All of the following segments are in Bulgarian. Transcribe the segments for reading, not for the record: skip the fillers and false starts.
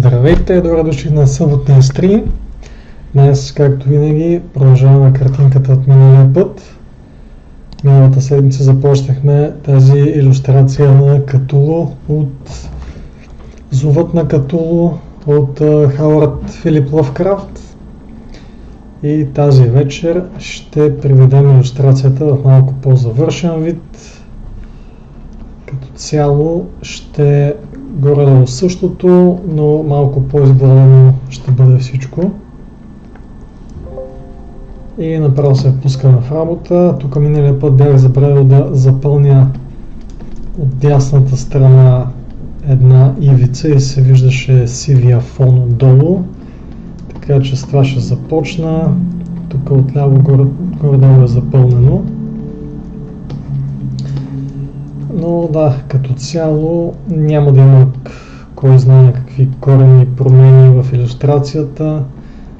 Здравейте, добре дошли на съботния стрим. Днес, както винаги, продължаваме картинката от миналия път. Миналата седмица започнахме тази илюстрация на Катулу от Зовът на Катулу от Хауърд Филип Лъвкрафт. И тази вечер ще приведем илюстрацията в малко по-завършен вид. Като цяло ще горе-долу същото, но малко по-изгладено ще бъде всичко. И направо се пускаме в работа. Тук миналия път бях забравил да запълня от дясната страна една ивица и се виждаше сивия фон отдолу. Така че с това ще започна. Тук отляво горе-долу е запълнено. Но да, като цяло няма да има кой знае какви коренни промени в илюстрацията.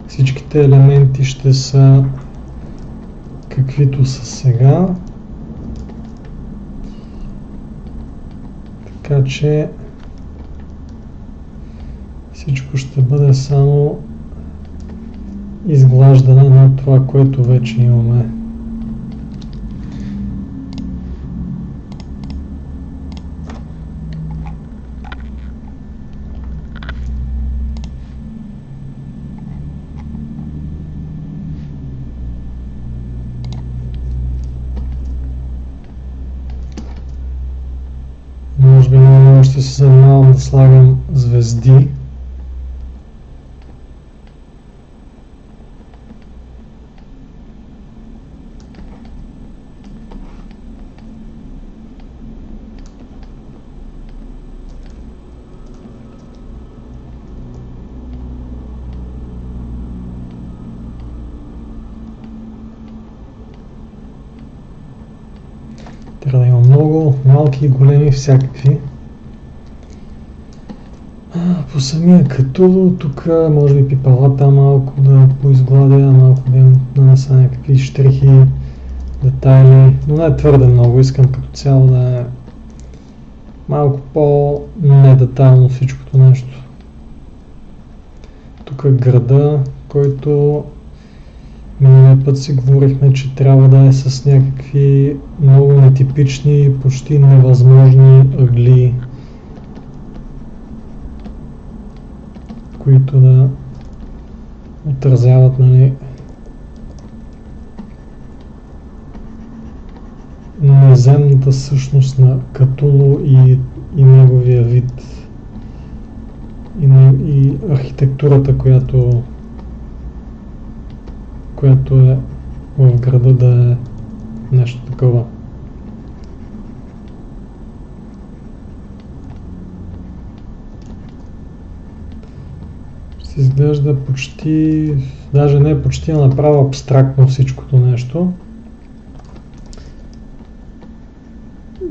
Всичките елементи ще са каквито са сега. Така че всичко ще бъде само изглаждане на това, което вече имаме. Може би много ще се занимавам да слагам звезди. Трябва да има много малки и големи всякакви. По самия Катулу, тук може би пипалата малко да поизгладя, малко да нанеса някакви щрихи, детайли, но не твърде много, искам като цяло да е малко по-недетайлно всичкото нещо. Тук е града, който миналия път си говорихме, че трябва да е с някакви много нетипични, почти невъзможни ъгли, които да отразяват, неземната същност на Катулу и неговия вид и архитектурата, която е в града, да е нещо такова. Ще изглежда почти, даже не почти, а направо абстрактно всичкото нещо.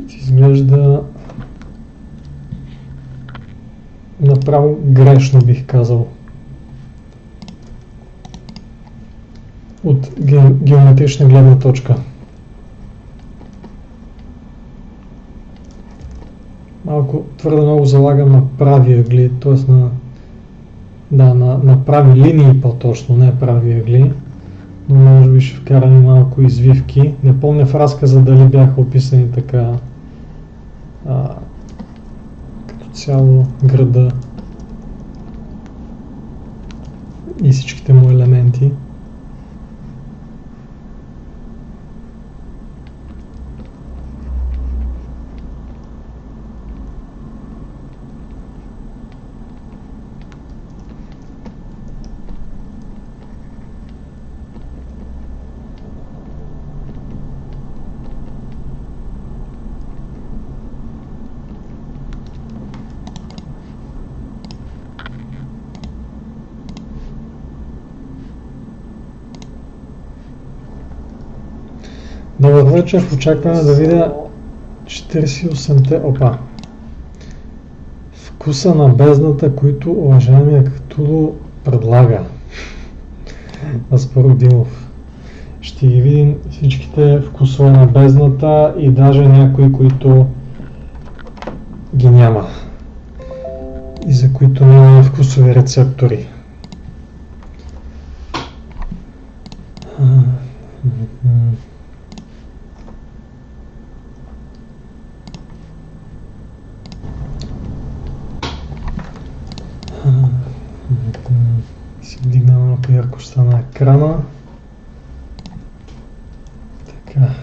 Ще изглежда направо грешно, бих казал. От геометрична гледна точка. Малко твърде много залагам на прави ъгли, т.е. на прави линии по-точно, не прави ъгли, но може би ще вкарам малко извивки. Не помня в разказа дали бяха описани така като цяло града и всичките му елементи. Добър вечер, очакваме да видя 48-те, вкуса на бездната, които уважаемия Катулу предлага. Аспарух Димов. Ще ги видим всичките вкусове на бездната и даже някои, които ги няма. и за които нямаме вкусови рецептори. Си вдигна малко яркостта на екрана. Така.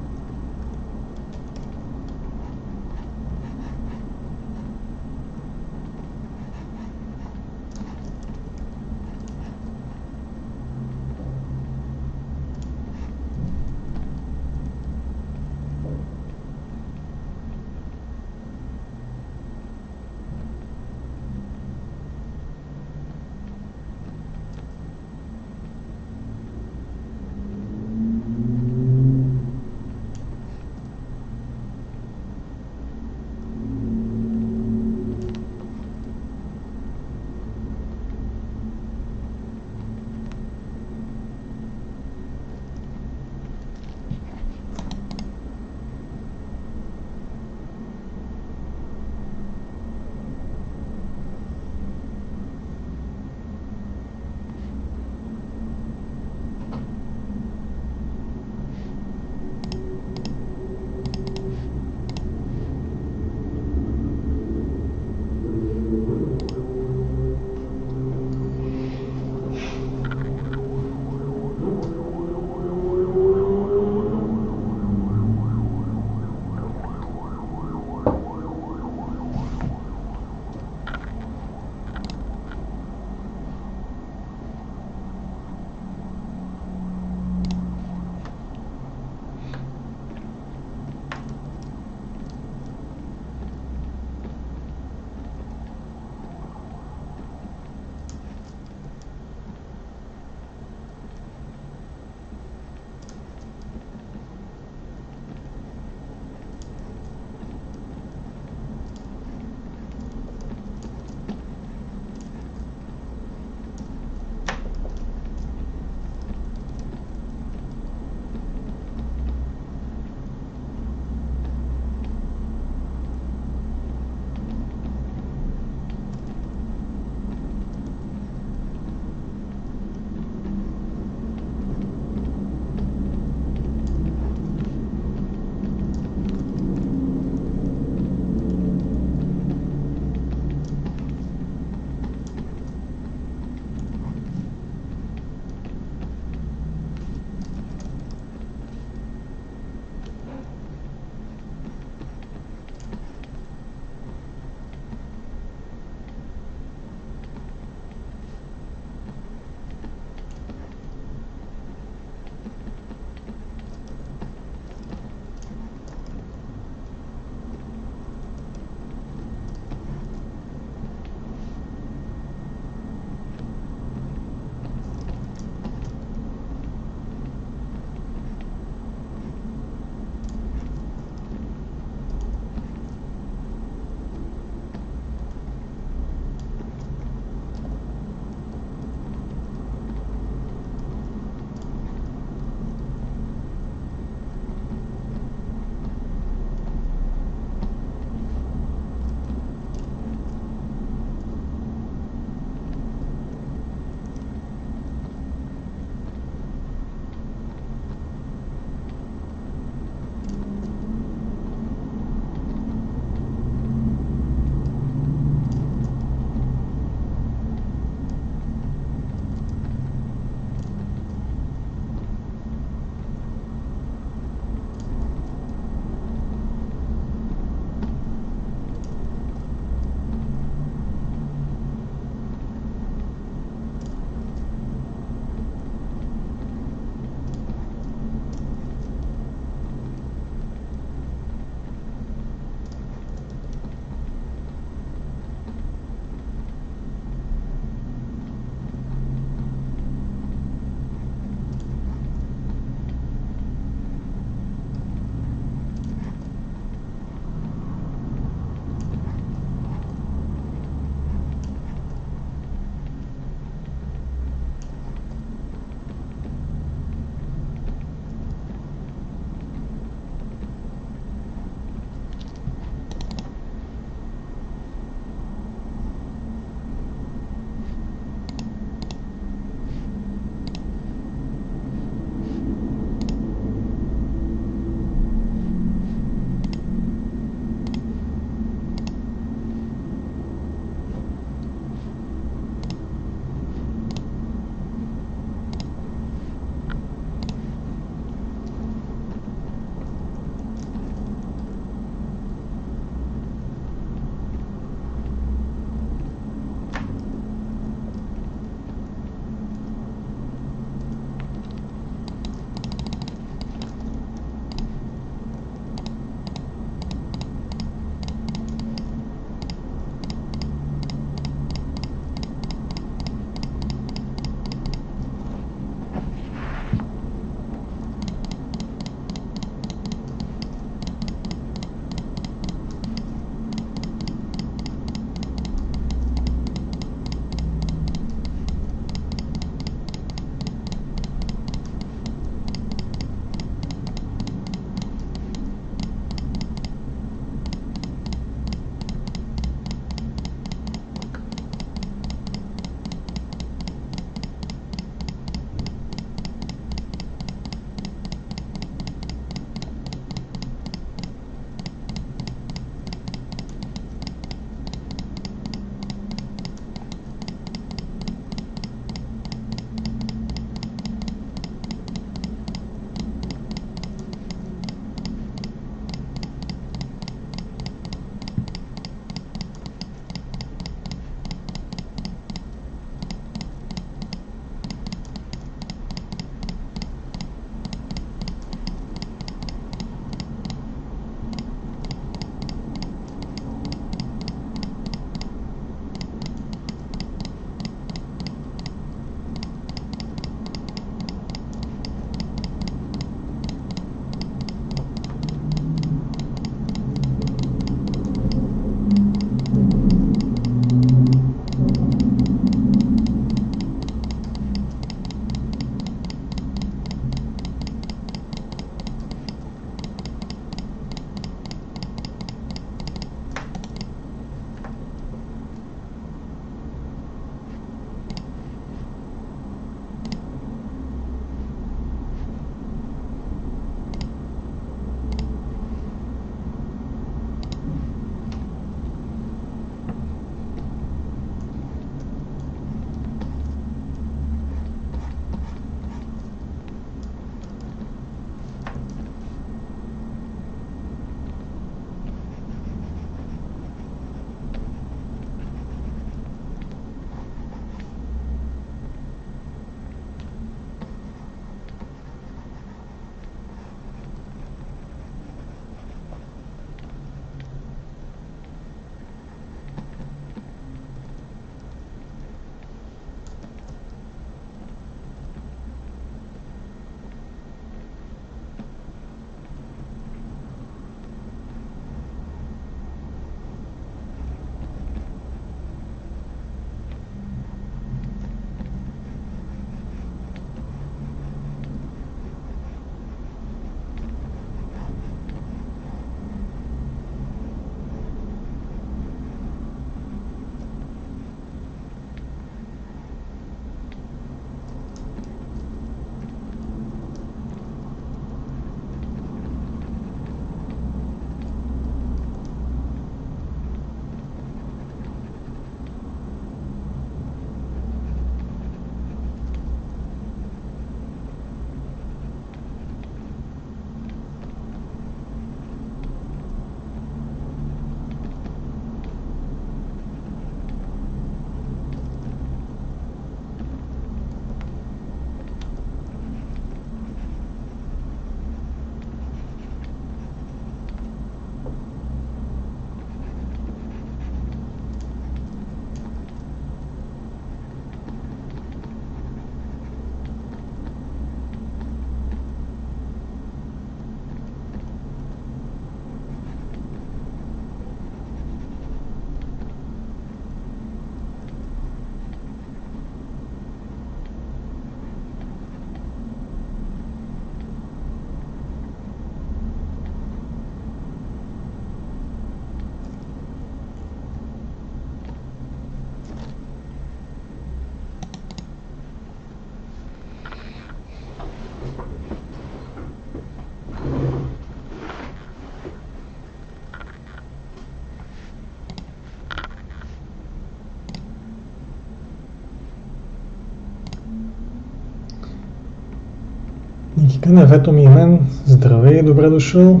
Нефето ми и мен, здравей и добре дошъл.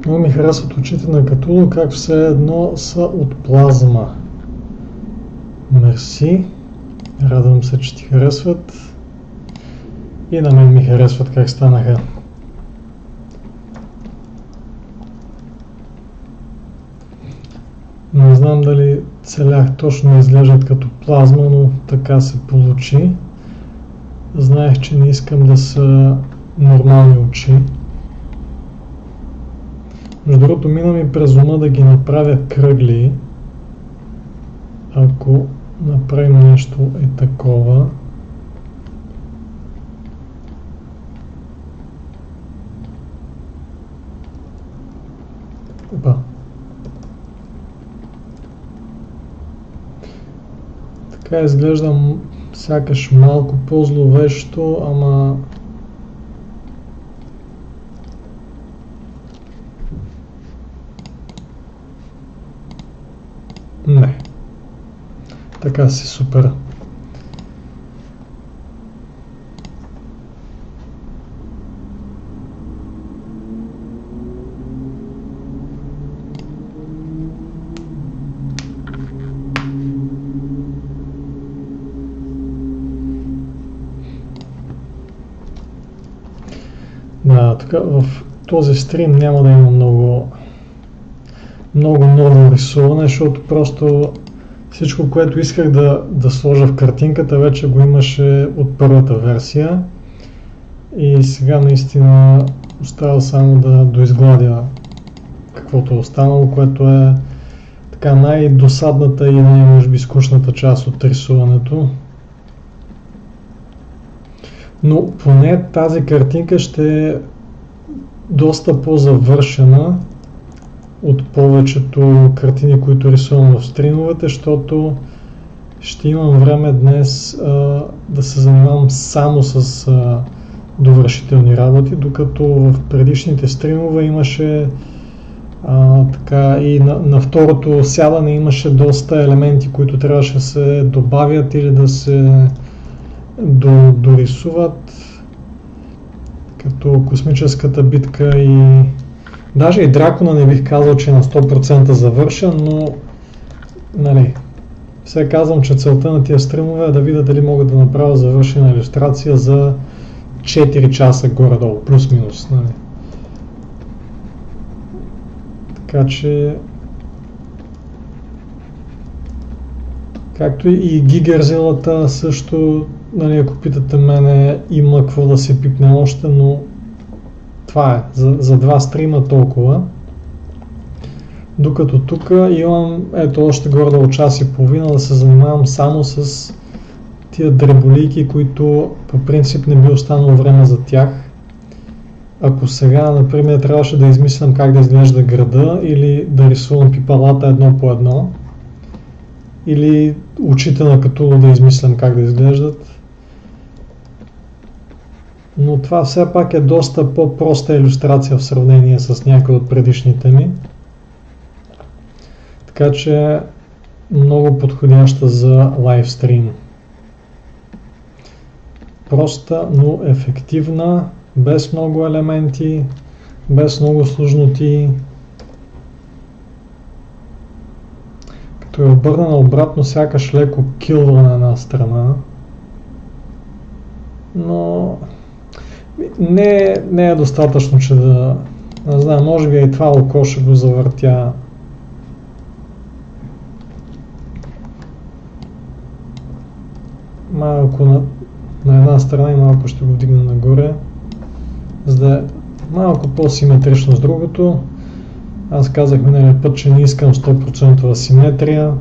Много ми харесват очите на Катуло, как все едно са от плазма. Мерси, радвам се, че ти харесват. И на мен ми харесват как станаха. Не знам дали целях точно да изглеждат като плазма, но така се получи. Знаех, че не искам да са нормални очи. Между другото, мина ми през ума да ги направя кръгли. Ако направим нещо такова. Опа. Така изглежда сякаш малко по-зловещо, ама не. Така си супер. Да, тук в този стрим няма да има много ново рисуване, защото просто всичко, което исках да сложа в картинката, вече го имаше от първата версия и сега наистина остава само да доизгладя каквото е останало, което е така най-досадната и може би скучната част от рисуването. Но поне тази картинка ще е доста по-завършена от повечето картини, които рисувам в стримовете, защото ще имам време днес да се занимавам само с довършителни работи, докато в предишните стримове имаше така и на второто сядане имаше доста елементи, които трябваше да се добавят или да се дорисуват, като космическата битка и даже и Дракона не бих казал, че е на 100% завършен, но нали, сега казвам, че целта на тия стримове е да видя дали мога да направя завършена илюстрация за 4 часа горе-долу, плюс-минус. Нали. Така че както и гигерзилата също, нали, ако питате мене, има какво да се пипне още, но това е, за 2 стрима толкова. Докато тук имам, ето още горе-долу час и половина да се занимавам само с тия дреболийки, които по принцип не би останало време за тях. Ако сега, например, трябваше да измислям как да изглежда града или да рисувам пипалата едно по едно, или очите на Катуло да измислям как да изглеждат. Но това все пак е доста по-проста илюстрация в сравнение с някои от предишните ми. Така че много подходяща за лайвстрим. Проста, но ефективна, без много елементи, без много сложноти. Като е обърнана обратно, сякаш леко килва на една страна. Но не е достатъчно, че да... Не знам, може би и това око ще го завъртя. Малко на една страна и малко ще го вдигна нагоре, за да е малко по-симетрично с другото. Аз казах миналия път, че не искам 100% симетрия.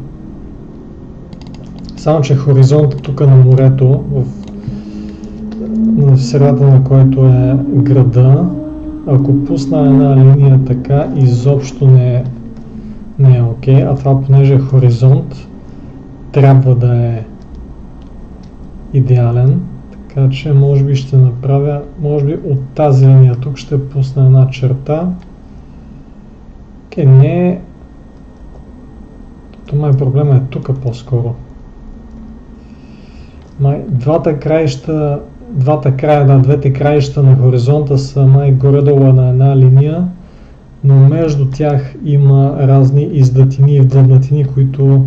Само че хоризонта тук на морето, в средата на който е града, ако пусна една линия така, изобщо не е окей, а това понеже е хоризонт, трябва да е идеален, така че може би ще направя, може би от тази линия тук ще пусна една черта. Окей, не е... Това проблема е тук по-скоро. Двата краища двете краища на хоризонта са горе-долу на една линия, но между тях има разни издатини и вдлъбнатини, които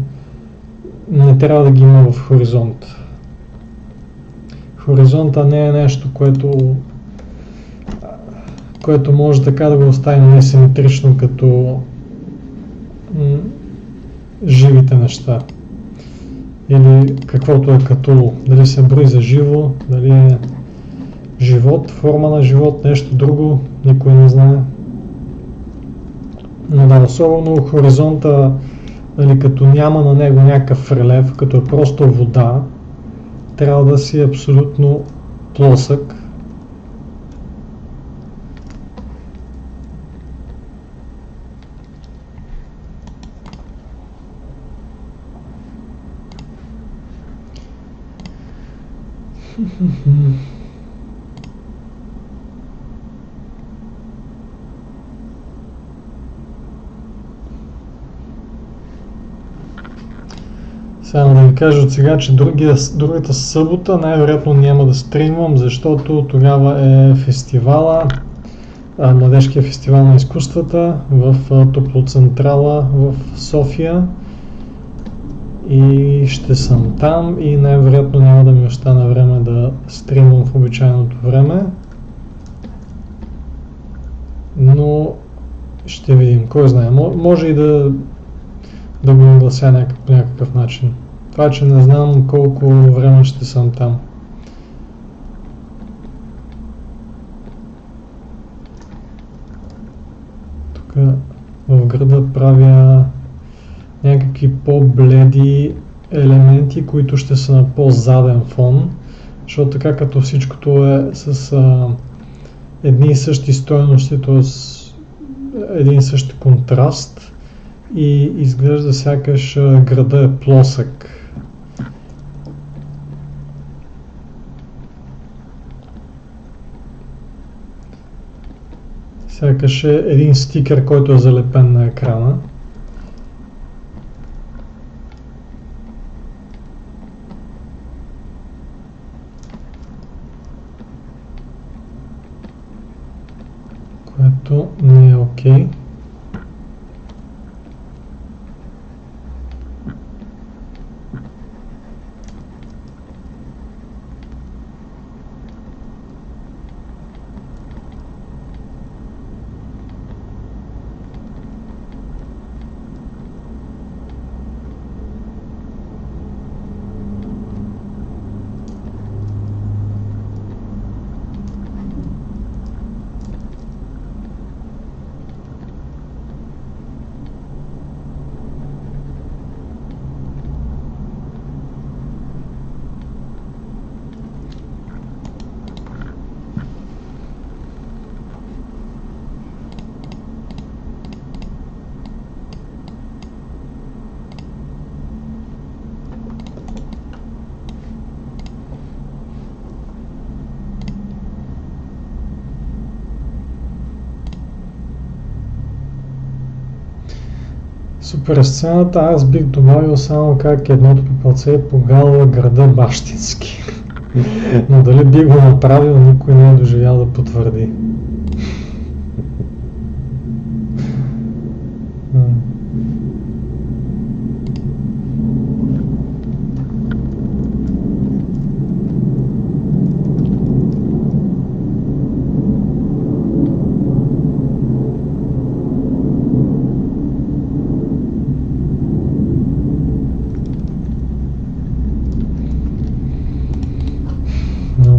не трябва да ги има в хоризонт. Хоризонта не е нещо, което може така да го оставим несиметрично като живите неща. Или каквото е като, дали се брои за живо, дали е живот, форма на живот, нещо друго, никой не знае. Но да, особено хоризонта, нали, като няма на него някакъв релеф, като е просто вода, трябва да си абсолютно плосък. Само да ви кажа от сега, че другата събота най-вероятно няма да стримвам, защото тогава е фестивала, Младежкия фестивал на изкуствата в Топлоцентрала в София. И ще съм там и най-вероятно няма да ми остане време да стримвам в обичайното време. Но ще видим, кой знае, може и да го наглася по някакъв начин. Това, че не знам колко време ще съм там. Тук в града правя някакви по-бледи елементи, които ще са на по-заден фон, защото така като всичкото е с едни и същи стойности, т.е. един и същи контраст и изглежда сякаш града е плосък. Сякаш е един стикер, който е залепен на екрана. Което не е окей. Супер сцената, аз бих добавил само как едното пипалце погалва града бащински. Но дали би го направил, никой не е доживял да потвърди.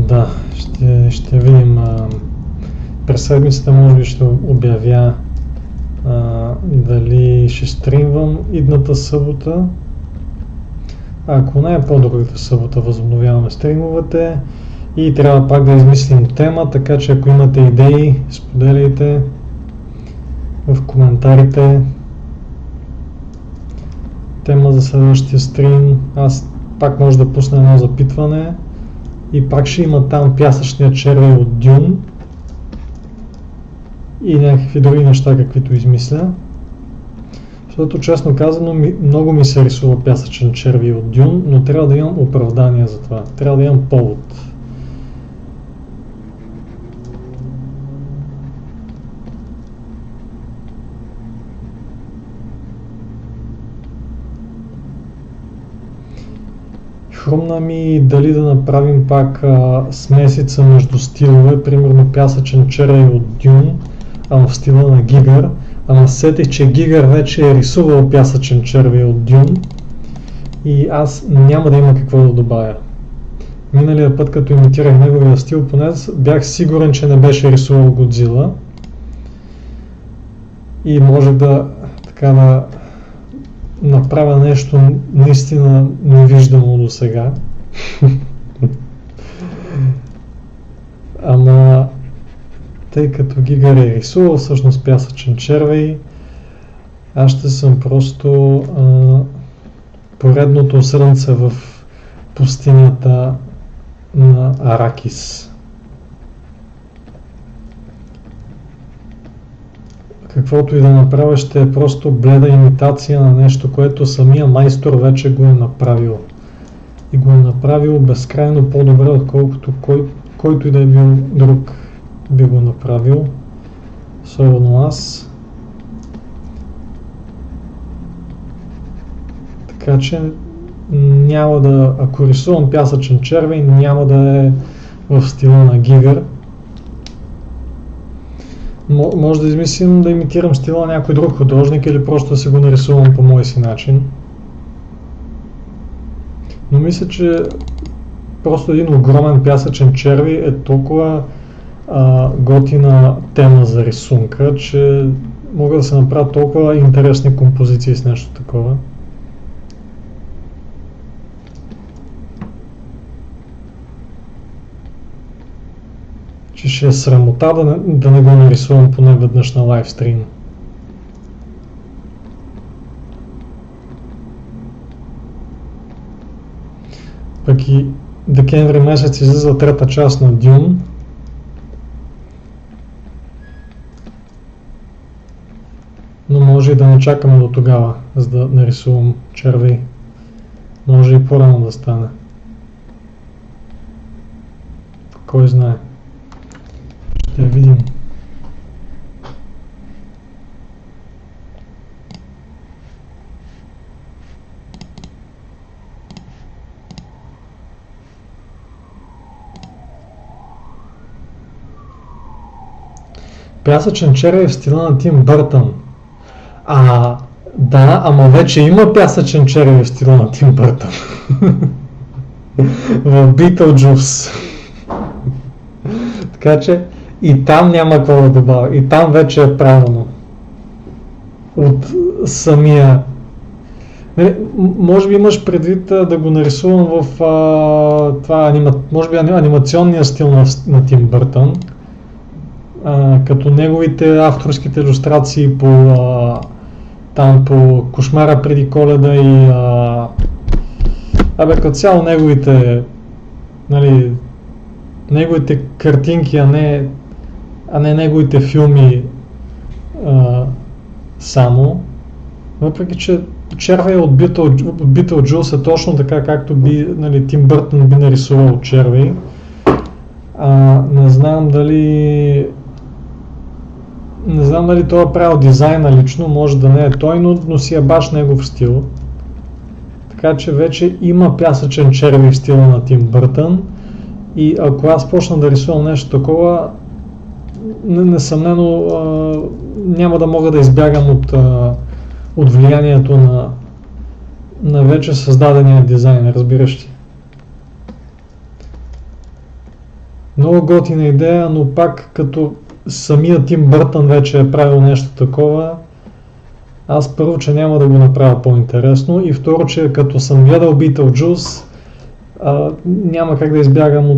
Да, ще видим. През седмицата може би ще обявя дали ще стримвам идната събота. Ако не, по-другата събота възобновяваме стримовете и трябва пак да измислим тема, така че ако имате идеи, споделяйте в коментарите. Тема за следващия стрим. Аз пак може да пусна едно запитване. И пак ще има там пясъчния червей от Дюн и някакви други неща, каквито измисля. Защото честно казано много ми се рисува пясъчен червей от Дюн, но трябва да имам оправдание за това. Трябва да имам повод. Хрумна ми дали да направим пак смесица между стилове, примерно пясъчен червей от Дюн, ама в стила на Гигър. Ама сетих, че Гигър вече е рисувал пясъчен червей от Дюн и аз няма да има какво да добавя. Миналия път, като имитирах неговия стил, поне бях сигурен, че не беше рисувал Годзила и може да направя нещо наистина невиждано до сега. Ама тъй като Гигър е рисувал всъщност пясъчен червей, аз ще съм просто поредното срънце в пустинята на Аракис. Каквото и да направя, ще е просто бледа имитация на нещо, което самия майстор вече го е направил. И го е направил безкрайно по-добре, отколкото който и да е бил друг би го направил. Особено аз. Така че няма да, ако рисувам пясъчен червей, няма да е в стила на Гигър. Може да измислим да имитирам стила на някой друг художник или просто да си го нарисувам по мой си начин. Но мисля, че просто един огромен пясъчен червей е толкова готина тема за рисунка, че могат да се направят толкова интересни композиции с нещо такова. Че ще е срамота да не го нарисувам поне веднъж на лайвстрим. Пък и декември месец излиза трета част на Дюн. Но може и да не чакаме до тогава, за да нарисувам червей. Може и по-рано да стане. Кой знае. Ще видим. Пясъчен червей в стила на Тим Бъртън. Да, ама вече има пясъчен червей в стила на Тим Бъртън. В Beetlejuice. Така че и там няма какво да добавя. И там вече е правилно. От самия... Може би имаш предвид да го нарисувам в може би анимационния стил на Тим Бъртън. Като неговите авторските илюстрации по Кошмара преди Коледа и като цяло неговите картинки, а не неговите филми само. Въпреки че червей от Beetlejuice е точно така, както Тим Бъртън би нарисувал червей. Не знам дали той е правил дизайна лично, може да не е той, но си е баш негов стил. Така че вече има пясъчен червей в стила на Тим Бъртън и ако аз почна да рисувам нещо такова, несъмнено няма да мога да избягам от влиянието на вече създадения дизайн, разбираш ти. Много готина идея, но пак като самия Тим Бъртън вече е правил нещо такова, аз първо, че няма да го направя по-интересно и второ, че като съм гледал Beetlejuice, няма как да избягам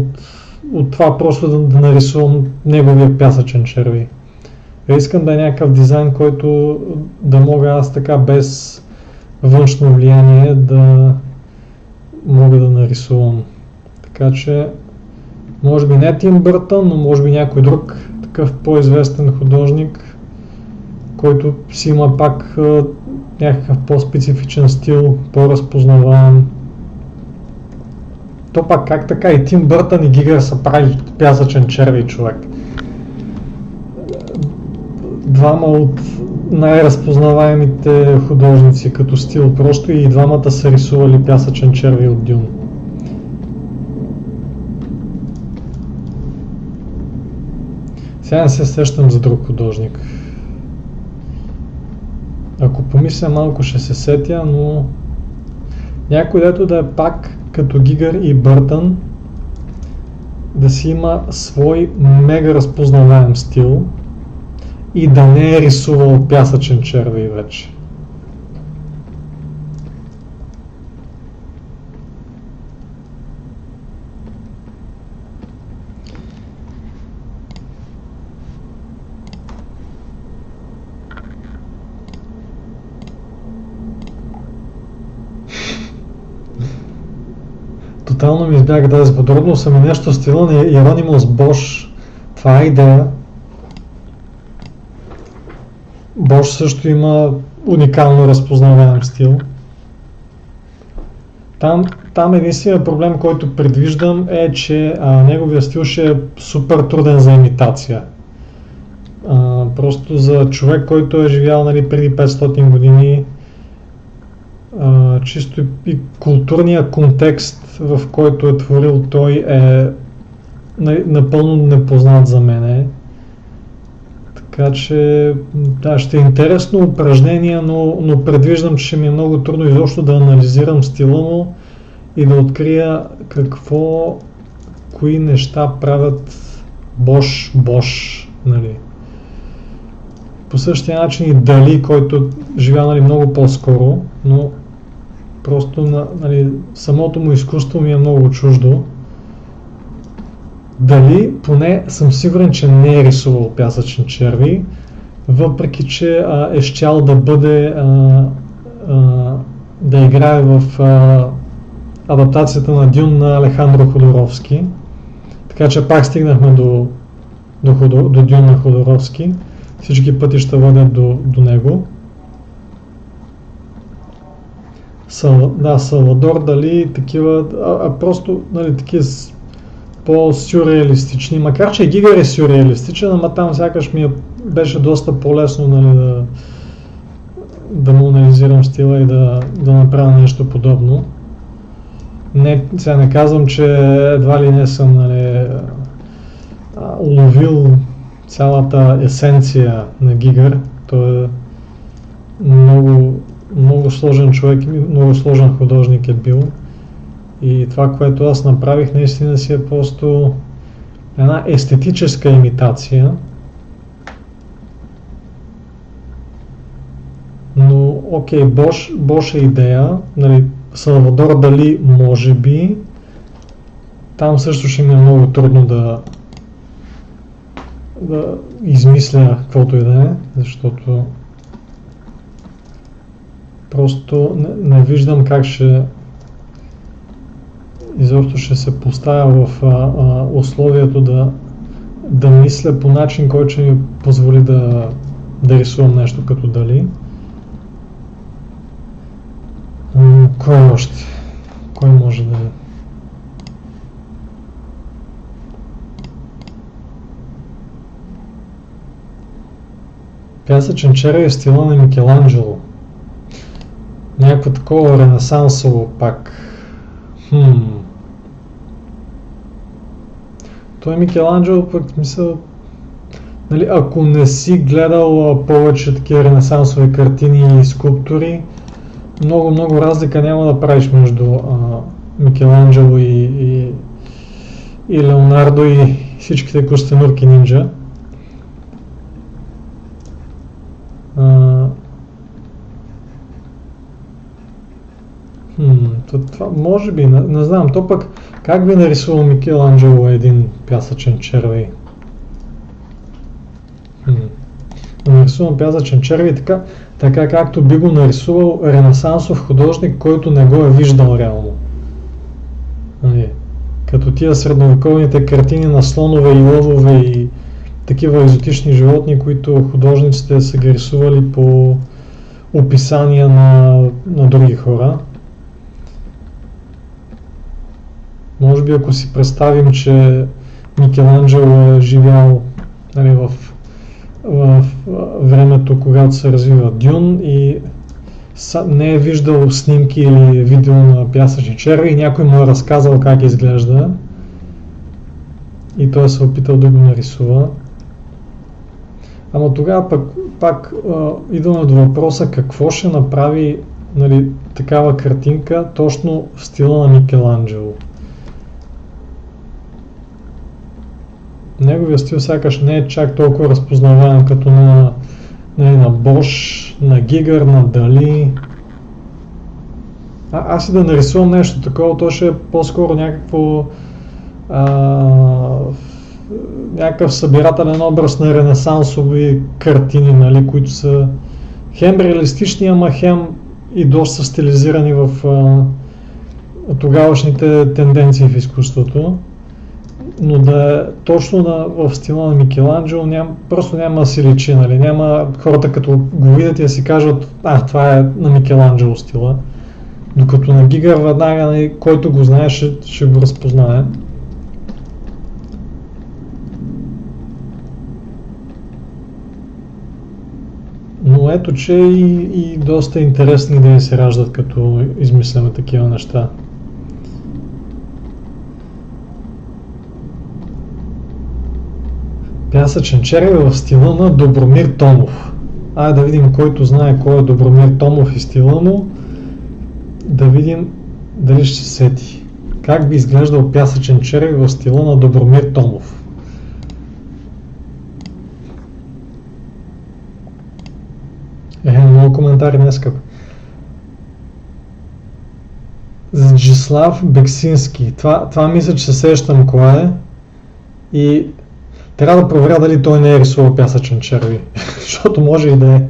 от това просто да нарисувам неговия пясъчен червей. Искам да е някакъв дизайн, който да мога аз така без външно влияние да мога да нарисувам. Така че може би не Тим Бъртън, но може би някой друг такъв по-известен художник, който си има пак някакъв по-специфичен стил, по-разпознаваем. То пак как така и Тим Бъртън и Гигър са правили пясъчен червей, човек. Двама от най-разпознаваемите художници като стил просто и двамата са рисували пясъчен червей от Дюн. Сега не се сещам за друг художник. Ако помисля малко ще се сетя, но някой дето да е пак като Гигър и Бъртън, да си има свой мега разпознаваем стил и да не е рисувал пясъчен червей вече. Тотално ми избяга тази подробност, ами нещо в стила на Иеронимус Бош. Това е идея. Бош също има уникално разпознаваем стил. Там единственият проблем, който предвиждам е, че неговия стил ще е супер труден за имитация. Просто за човек, който е живял преди 500 години, чисто и културния контекст, в който е творил той, е напълно непознат за мене. Така че да, ще е интересно упражнение, но предвиждам, че ми е много трудно изобщо да анализирам стила му и да открия кои неща правят Бош, нали. По същия начин и Дали, който живя много по-скоро, но просто самото му изкуство ми е много чуждо. Дали, поне съм сигурен, че не е рисувал пясъчни черви, въпреки че е щял да бъде да играе в адаптацията на Дюн на Алехандро Ходоровски. Така че пак стигнахме до Дюн на Ходоровски. Всички пътища водят до него. Салвадор Дали, такива, просто такива по-сюрреалистични, макар че Гигър е сюрреалистичен, ама там сякаш ми беше доста по-лесно да му анализирам стила и да направя нещо подобно. Сега не казвам, че едва ли не съм уловил цялата есенция на Гигър. Той е много сложен човек, много сложен художник е бил. И това, което аз направих, наистина си е просто една естетическа имитация. Но, окей, Бош е идея, Салвадор Дали може би. Там също ще ми е много трудно да измисля каквото и да е, защото просто не виждам как изобщо ще се поставя в условието да мисля по начин, който ще ми позволи да рисувам нещо като Дали. Кой още? Кой може да е? Пясъчен червей е стила на Микеланджело. Някакво такова ренесансово пак. Той Микеланджело пък мисъл, ако не си гледал повече такива ренесансови картини и скулптури, много разлика няма да правиш между Микеланджело и Леонардо и всичките костенурки нинджа. Това може би, не знам, то пък как би нарисувал Микеланджело един пясъчен червей? Нарисувам пясъчен червей така както би го нарисувал ренесансов художник, който не го е виждал реално. Като тия средновековните картини на слонове и лъвове и такива екзотични животни, които художниците са ги рисували по описания на други хора. Може би ако си представим, че Микеланджело е живял в времето, когато се развива Дюн и не е виждал снимки или видео на пясъчни черви и някой му е разказал как изглежда и той се опитал да го нарисува. Ама тогава пак идваме до въпроса какво ще направи, нали, такава картинка точно в стила на Микеланджело. Неговия стил сякаш не е чак толкова разпознаваем като на Бош, на Гигър, на Дали. Аз и да нарисувам нещо такова, то ще е по-скоро някакъв събирателен образ на ренесансови картини, нали, които са хем реалистични, ама хем и доста стилизирани в тогавашните тенденции в изкуството. Но да е точно в стила на Микеланджело просто няма да си личи, нали? Няма хората като го видят и да си кажат, това е на Микеланджело стила. Докато на Гигър веднага, нали, който го знае, ще го разпознае. Но ето, че и доста интересни идеи се раждат, като измисляме такива неща. Пясъчен червей в стила на Добромир Томов. Айде да видим, който знае кой е Добромир Томов и стила му, да видим дали ще се сети. Как би изглеждал пясъчен червей в стила на Добромир Томов? Много коментари днеска. Зджислав Бексински. Това мисля, че се сещам кой е. И трябва да проверя дали той не е рисувал пясъчен червей. Защото може и да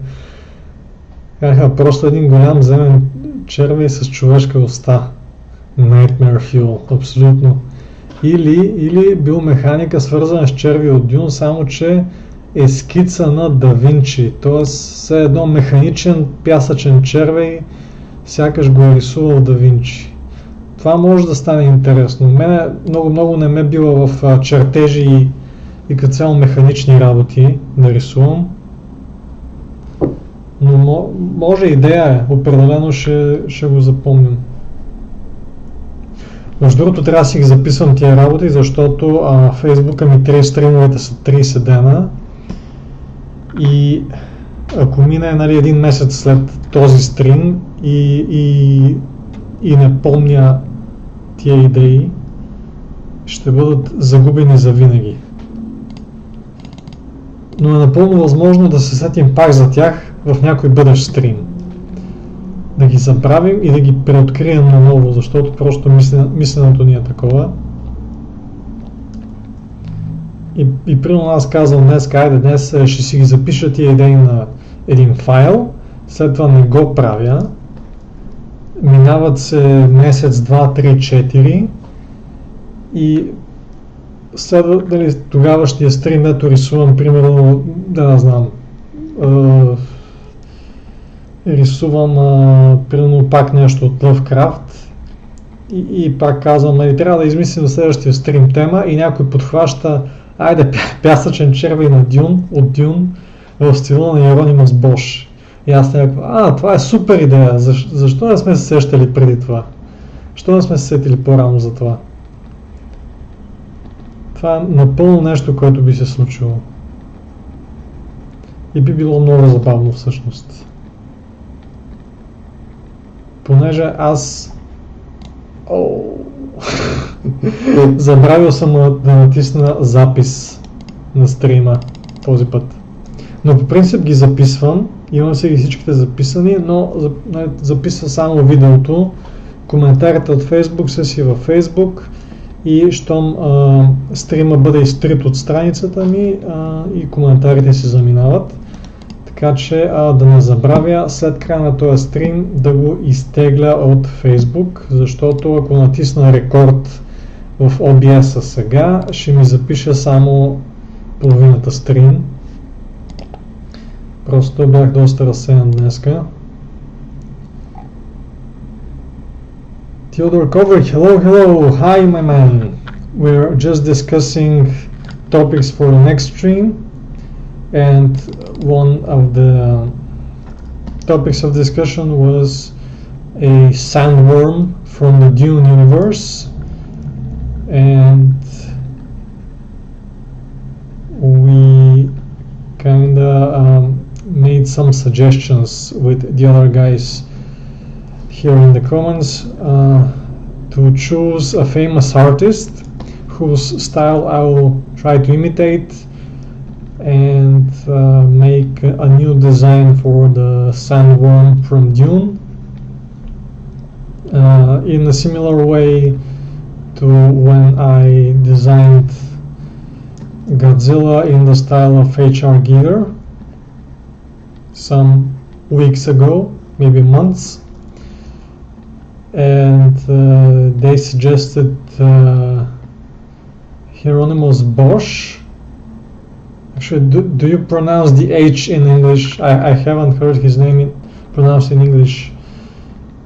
е. Просто един голям земен червей с човешка уста. Nightmare Fuel. Абсолютно. Или бил механика свързана с червей от Дюн, само че е скица на Да Винчи. Тоест все едно механичен пясъчен червей, сякаш го е рисувал Да Винчи. Това може да стане интересно. Мене много не ме била в чертежи и като цяло механични работи да рисувам. Но може идея е, определено ще го запомним. Между другото трябва да си ги записвам тия работи, защото Фейсбука ми 3 стримовете са 30 дена. И ако мине, нали, един месец след този стрим и не помня тия идеи, ще бъдат загубени завинаги. Но е напълно възможно да се сетим пак за тях в някой бъдещ стрим. Да ги забравим и да ги преоткрием наново, защото просто мисленето ни е такова. И примерно аз казвам днес ще си ги запиша тия идеи на един файл, след това не го правя, минават се месец, 2, 3, 4 и следва, дали, тогавашния стрим, ето рисувам, примерно, да не знам, рисувам, примерно, пак нещо от Lovecraft и пак казвам, нали, трябва да измислим за следващия стрим тема и някой подхваща, айде пясъчен червей от Дюн в стила на Иеронимус Бош. И аз някакво, това е супер идея, защо не сме се сещали преди това? Защо не сме се сетили по-рано за това? Това е напълно нещо, което би се случило. И би било много забавно всъщност. Понеже аз... забравил съм да натисна запис на стрима този път. Но по принцип ги записвам, имам си ги всичките записани, но записвам само видеото. Коментарите от Facebook са си във Facebook и щом стрима бъде изтрит от страницата ми и коментарите си заминават. Така че да не забравя след края на този стрим да го изтегля от Facebook, защото ако натисна рекорд в OBS сега, ще ми запише само половината стрим. Просто бях доста разсеян днеска. Theodore Kovac, hello, hi my man. We're just discussing topics for the next stream, and one of the topics of discussion was a sandworm from the Dune universe, and we kinda made some suggestions with the other guys here in the comments to choose a famous artist whose style I will try to imitate and make a new design for the sandworm from Dune in a similar way to when I designed Godzilla in the style of H.R. Giger some weeks ago, maybe months, and they suggested Hieronymus Bosch. Actually, do you pronounce the H in English? I haven't heard his name pronounced in English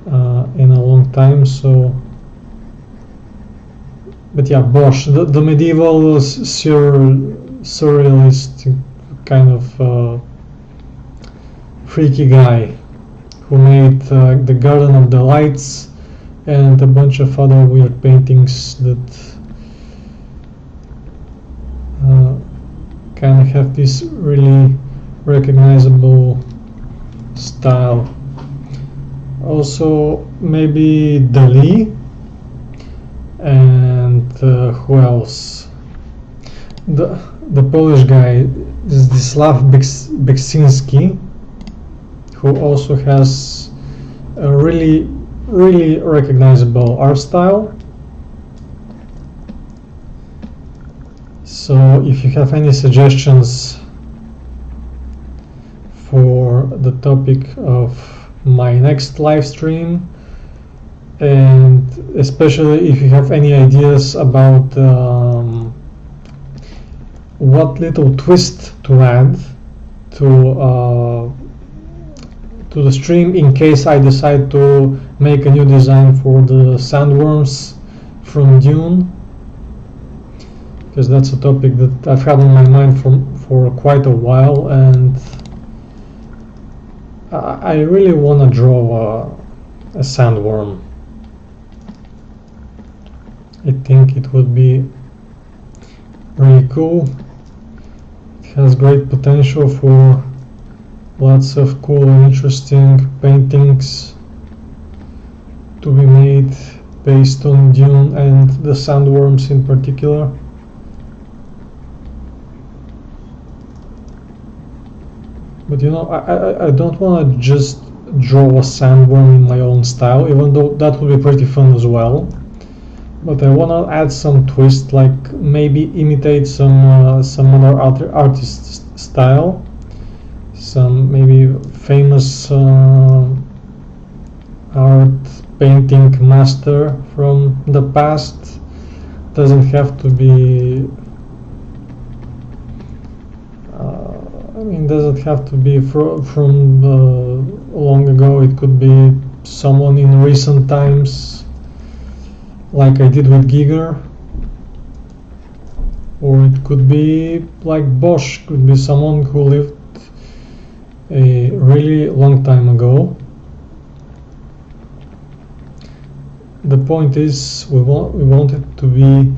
in a long time, so. But yeah, Bosch, the medieval surrealist kind of freaky guy who made the Garden of the Lights and a bunch of other weird paintings that kind of have this really recognizable style. Also, maybe Dali. And who else? The Polish guy, Zdzisław Beksinski, who also has a really recognizable art style. So if you have any suggestions for the topic of my next live stream, and especially if you have any ideas about what little twist to add to the stream in case I decide to make a new design for the sandworms from Dune, because that's a topic that I've had on my mind for quite a while, and I really want to draw a sandworm. I think it would be really cool. It has great potential for lots of cool and interesting paintings to be made based on Dune and the sandworms in particular. But you know, I don't want to just draw a sandworm in my own style, even though that would be pretty fun as well. But I want to add some twist, like maybe imitate some other artist's style, some maybe famous art painting master from the past. Doesn't have to be. Doesn't have to be from long ago. It could be someone in recent times, like I did with Giger, or it could be like Bosch, could be someone who lived a really long time ago. The point is, we want it to be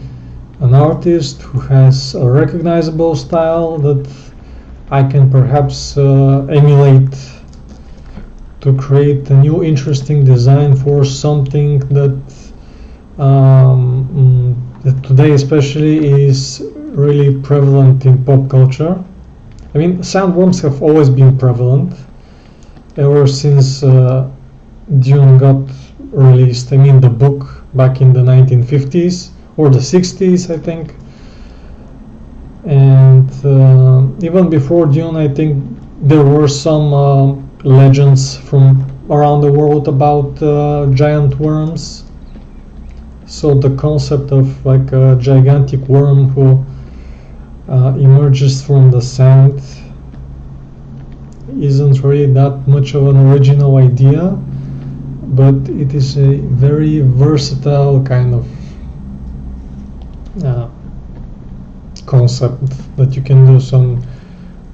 an artist who has a recognizable style that I can perhaps emulate to create a new interesting design for something that today especially is really prevalent in pop culture. I mean, sandworms have always been prevalent ever since Dune got released. I mean, the book back in the 1950s or the 60s, I think. And even before Dune, I think there were some legends from around the world about giant worms. So the concept of like a gigantic worm who emerges from the sand isn't really that much of an original idea, but it is a very versatile kind of concept that you can do some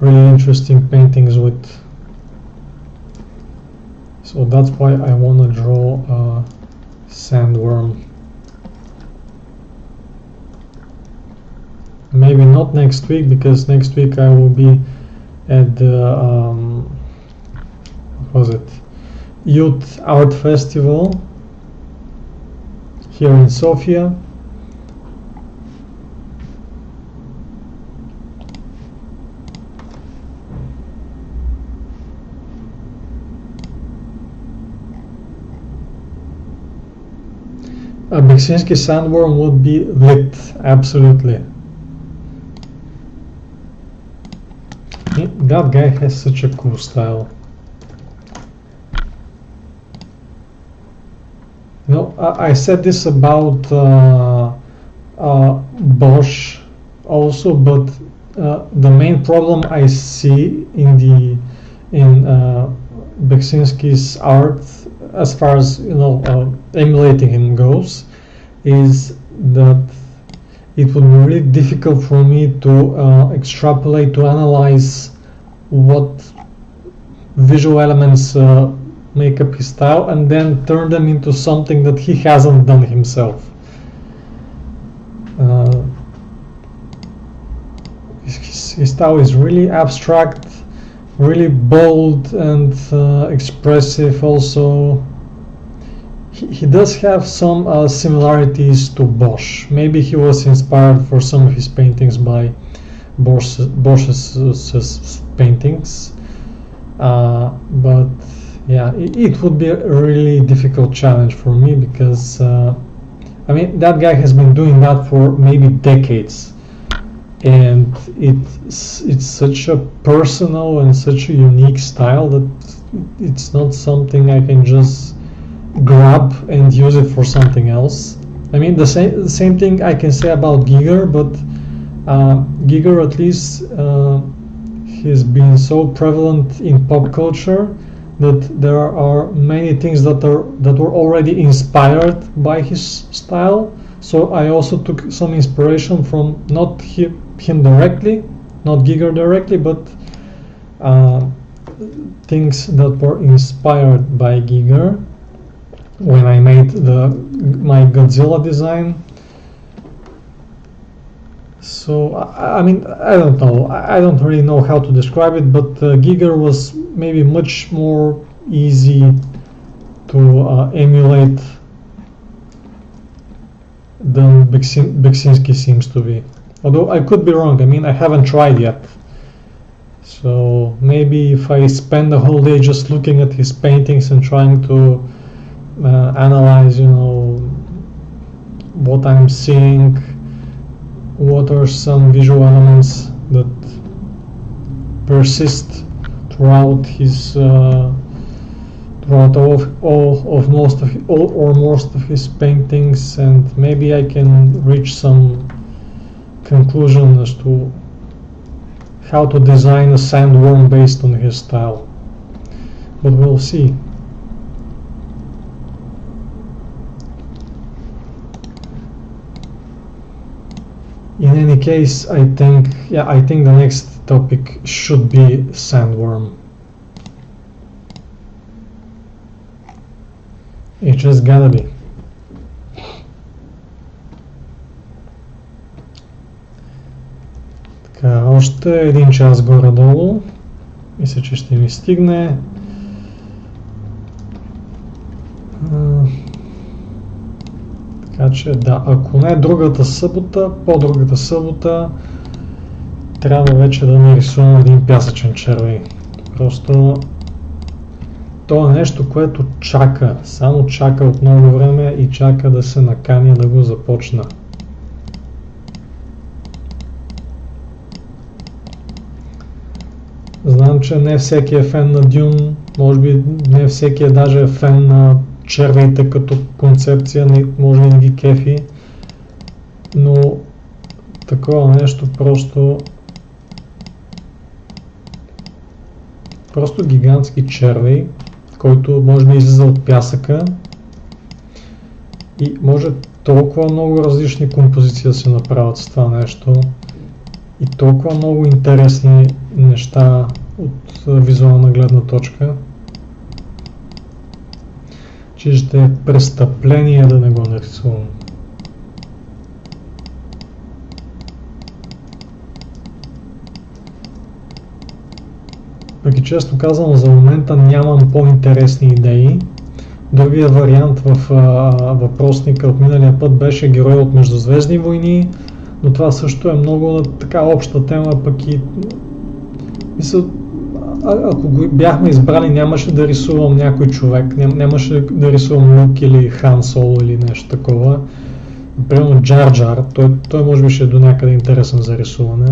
really interesting paintings with. So that's why I want to draw a sandworm. Maybe not next week, because next week I will be at the what was it, Youth Art Festival here in Sofia. A Beksinski sandworm would be lit, absolutely. That guy has such a cool style. You know, I said this about Bosch also, but the main problem I see in Beksinski's art, as far as emulating him goes, is that it would be really difficult for me to extrapolate, to analyze what visual elements make up his style and then turn them into something that he hasn't done himself. His style is really abstract, really bold and expressive also. He does have some similarities to Bosch. Maybe he was inspired for some of his paintings by Bosch's paintings, but yeah, it would be a really difficult challenge for me because I mean, that guy has been doing that for maybe decades, and it's such a personal and such a unique style that it's not something I can just grab and use it for something else. I mean, the same thing I can say about Giger, but Giger, at least he's been so prevalent in pop culture that there are many things that were already inspired by his style. So I also took some inspiration from not him directly, not Giger directly, but things that were inspired by Giger when I made my Godzilla design. So I mean, I don't know, I don't really know how to describe it, but Giger was maybe much more easy to emulate than Beksinski seems to be. Although I could be wrong, I mean, I haven't tried yet. So maybe if I spend the whole day just looking at his paintings and trying to analyze, what I'm seeing, what are some visual elements that persist throughout his most of his paintings, and maybe I can reach some conclusion as to how to design a sandworm based on his style, but we'll see. In any case, I think the next topic should be sandworm. It just gotta be. Така, още един час горе-долу. Мисля, че ще ми стигне. Така че да, ако не другата събота, по-другата събота трябва вече да нарисувам един пясъчен червей. Просто то е нещо, което чака, само чака от много време и чака да се наканя да го започна. Знам, че не всеки е фен на Дюн, може би не всеки е даже фен на червейте като концепция, може би не ги кефи, но такова нещо просто гигантски червей, който може би излиза от пясъка и може толкова много различни композиции да се направят с това нещо и толкова много интересни неща от визуална гледна точка, че ще е престъпление да не го нарисувам. честно казано, за момента нямам по-интересни идеи. Другия вариант в въпросника от миналия път беше Герой от Междузвездни войни, но това също е много така обща тема, пък и мисля, ако го бяхме избрали, нямаше да рисувам някой човек, нямаше да рисувам Люк или Хан Соло или нещо такова. Примерно Джар Джар, той може би ще е до някъде интересен за рисуване.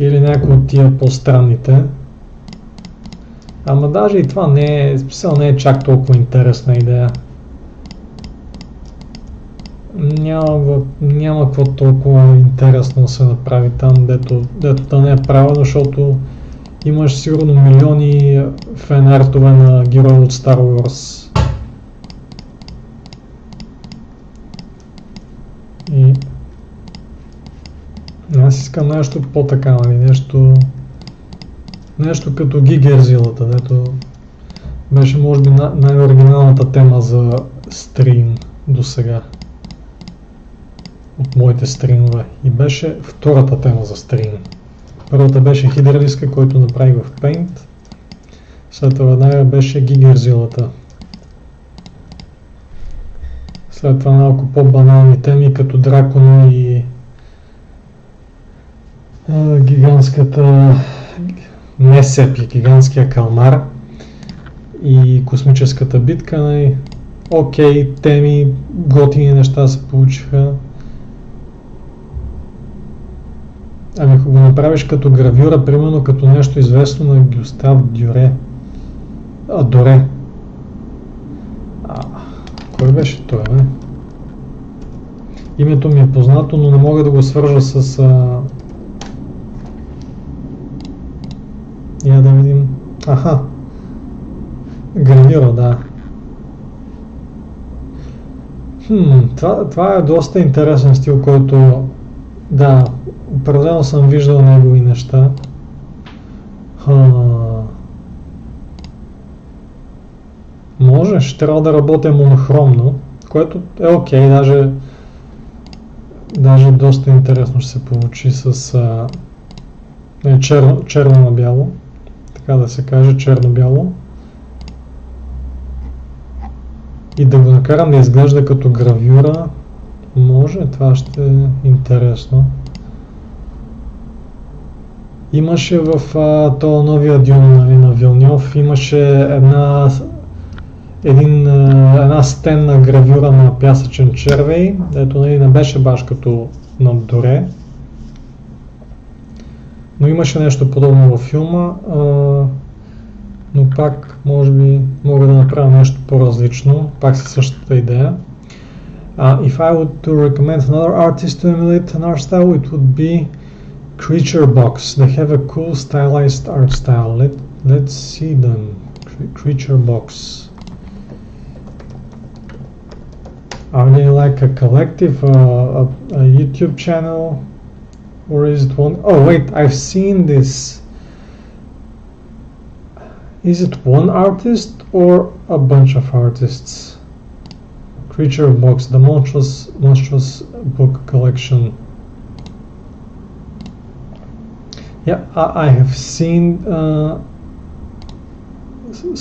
Или някой от тия по-странните. Ама даже и това не е чак толкова интересна идея. Няма какво толкова интересно да се направи там, дето да не е правилно, защото имаш сигурно милиони фен-артове на герои от Star Wars. И аз искам нещо по-така, нали, нещо като Гигерзилата, дето беше може би най-оригиналната тема за стрим до сега. От моите стримове. И беше втората тема за стрим. Първата беше Хидралиска, който направих в Paint. След това веднага беше Гигерзилата. След това малко по-банални теми, като Дракона и гигантската Несепи, гигантския калмар и космическата битка. Окей, теми, готини неща се получиха. Ами ако го направиш като гравюра, примерно като нещо известно на Гюстав Доре. Кой беше той, бе? Името ми е познато, но не мога да го свържа с... Я да видим... Аха! Гравюра, да. Това е доста интересен стил, който... Да, определено съм виждал негови неща. Може, ще трябва да работя монохромно, което е окей, даже доста интересно ще се получи с черно на бяло, така да се каже, черно-бяло. И да го накарам да изглежда като гравюра, може, това ще е интересно. Имаше в този новия Дюн, нали, на Вилньов, имаше една стенна гравюра на пясъчен червей, дето, нали, не беше баш като на Доре, но имаше нещо подобно във филма, но пак може би мога да направя нещо по-различно, пак със същата идея. If I would to recommend another artist to emulate an art style, it would be Creature Box. They have a cool stylized art style. Let's see them. Creature Box. Are they like a collective, a YouTube channel, or is it one? Oh wait, I've seen this. Is it one artist or a bunch of artists? Creature Box, the monstrous book collection. Yeah, I have seen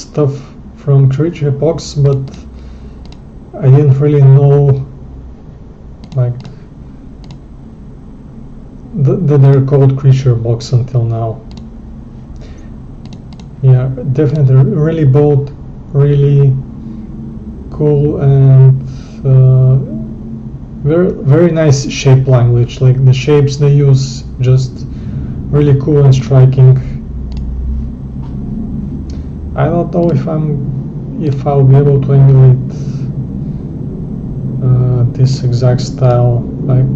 stuff from Creature Box, but I didn't really know like that they're called Creature Box until now. Yeah, definitely really bold, really cool, and very nice shape language. Like the shapes they use, just really cool and striking. I don't know if I'll be able to emulate this exact style. Like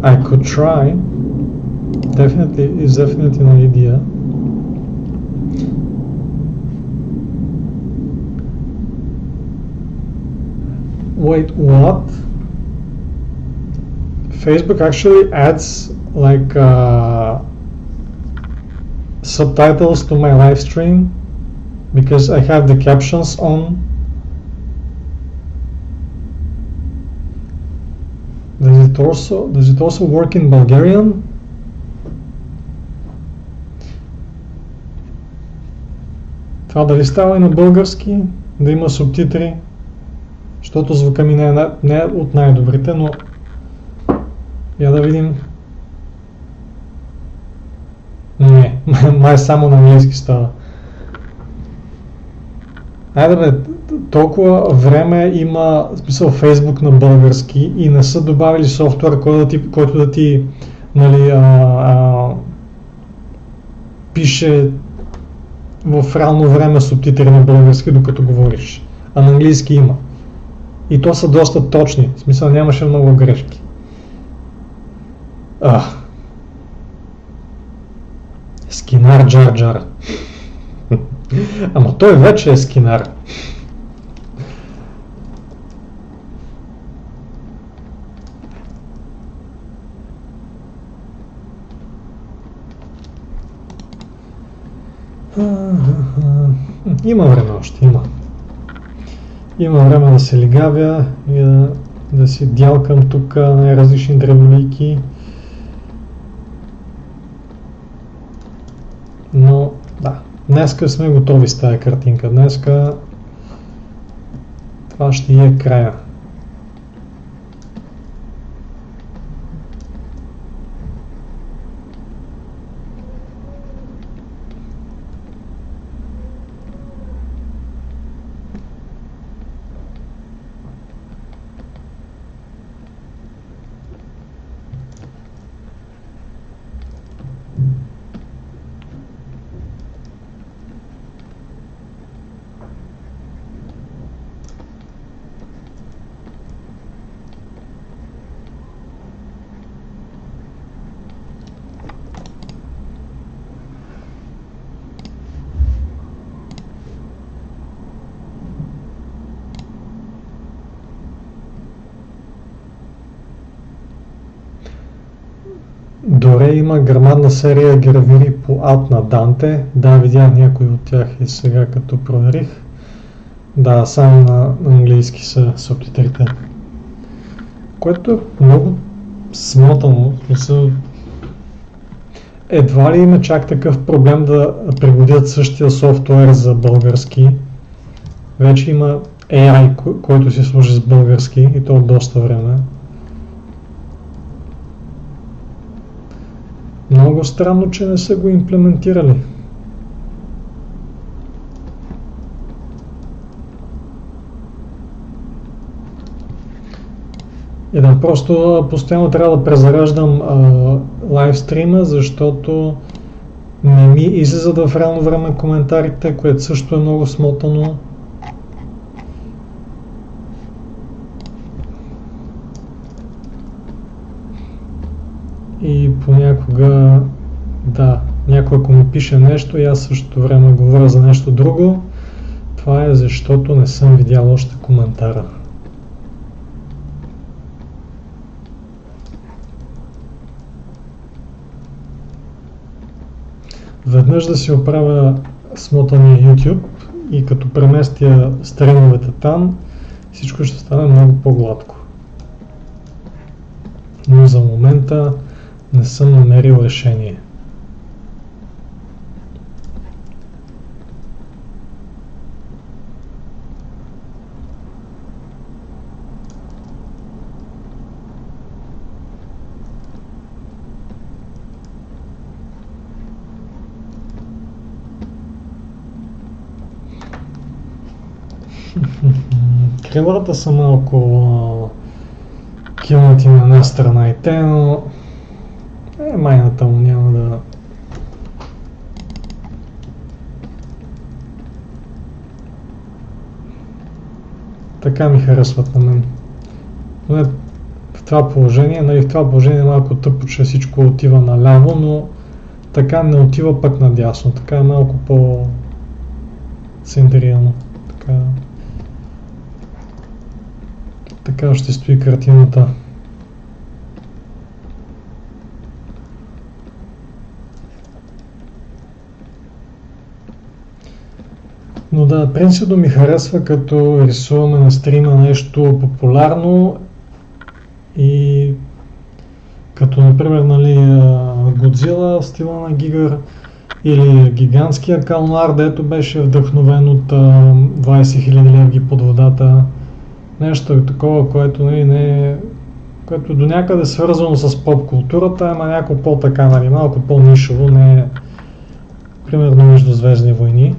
I could try. It's definitely an idea. Wait, what? Facebook actually adds like subtitles to my live stream because I have the captions on. Does it also work in Bulgarian? Това дали става и на български, да има субтитри, защото звука ми не е от най-добрите, но я да видим. Не, май само на английски става. Айде бе, толкова време има, в смисъл, Facebook на български и не са добавили софтуер, който да ти нали, пише в реално време субтитри на български, докато говориш. А на английски има. И то са доста точни, в смисъл нямаше много грешки. Скинар Джар Джар. Ама той вече е скинар. Има време още, има. Има време да се лигавя и да си дялкам тук най-различни древолийки. Но да, днеска сме готови с тази картинка. Днеска това ще е края. Доре има грамадна серия гравюри по ад на Данте. Да, видях някои от тях и сега като проверих. Да, само на английски са субтитрите. Което е много смотано. Едва ли има чак такъв проблем да пригодят същия софтуер за български. Вече има AI, който си служи с български и то от доста време. Много странно, че не са го имплементирали. И да, просто постоянно трябва да презареждам лайвстрима, защото не ми излизат в реално време коментарите, което също е много смотано. И понякога, да, някой ако ми пише нещо и аз същото време говоря за нещо друго, това е защото не съм видял още коментара. Веднъж да си оправя смотания YouTube и като преместя стримовете там, всичко ще стане много по-гладко. Но за момента не съм намерил решение. Крилата са малко килнати на една страна и те, но майната му няма да... Така ми харесват на мен. Но в това положение, нали, в това положение е малко тъпо, че всичко отива наляво, но така не отива пък надясно. Така е малко по-центрирано. Така ще стои картината. Но да, принципно ми харесва като рисуваме на стрима нещо популярно и като например, нали, Годзила в стила на Гигър Или гигантския калмар, дето беше вдъхновен от 20 000 левги под водата. Нещо такова, което не е, което до някъде свързано с поп културата, ама някакво по-така, нали, малко по-нишово, не е примерно Междузвездни войни.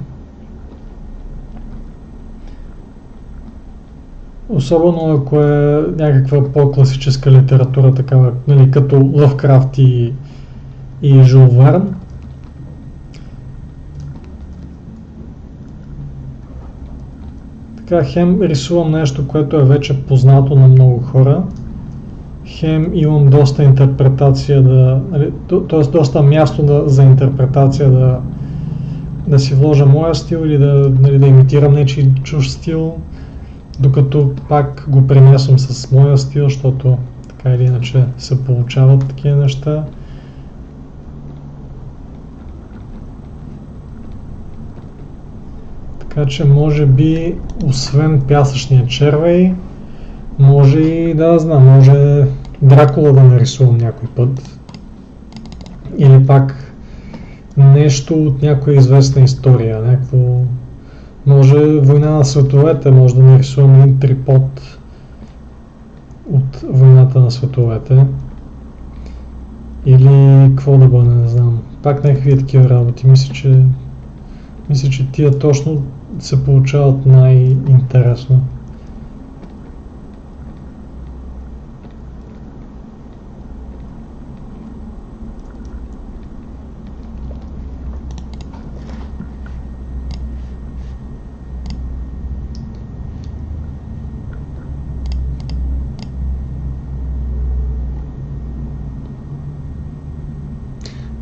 Особено ако е някаква по-класическа литература, такава, нали, като Лъвкрафт и Жюл Верн. Така, хем рисувам нещо, което е вече познато на много хора, хем имам доста интерпретация т.е. доста място за интерпретация да си вложа моя стил или да имитирам нечий чуж стил, докато пак го премесвам с моя стил, защото така или иначе се получават такива неща. Така че може би, освен пясъчния червей, може и да знам, може Дракула да нарисувам някой път. Или пак нещо от някоя известна история, някакво... Може Война на световете, може да нарисувам един трипод от Войната на световете. Или какво да бъде, не знам. Пак някакви такива работи. Мисля, че тия точно се получават най-интересно.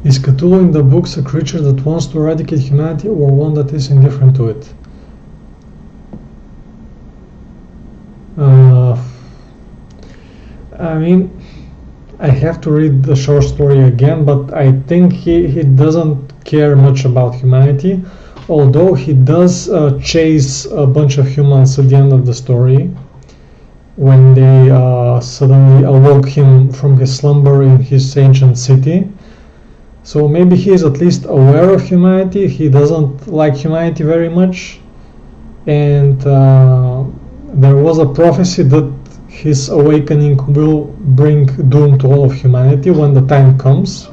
Is Cthulhu in the books a creature that wants to eradicate humanity or one that is indifferent to it? I mean, I have to read the short story again, but I think he doesn't care much about humanity, although he does chase a bunch of humans at the end of the story when they suddenly awoke him from his slumber in his ancient city. So maybe he is at least aware of humanity, he doesn't like humanity very much, and there was a prophecy that his awakening will bring doom to all of humanity when the time comes.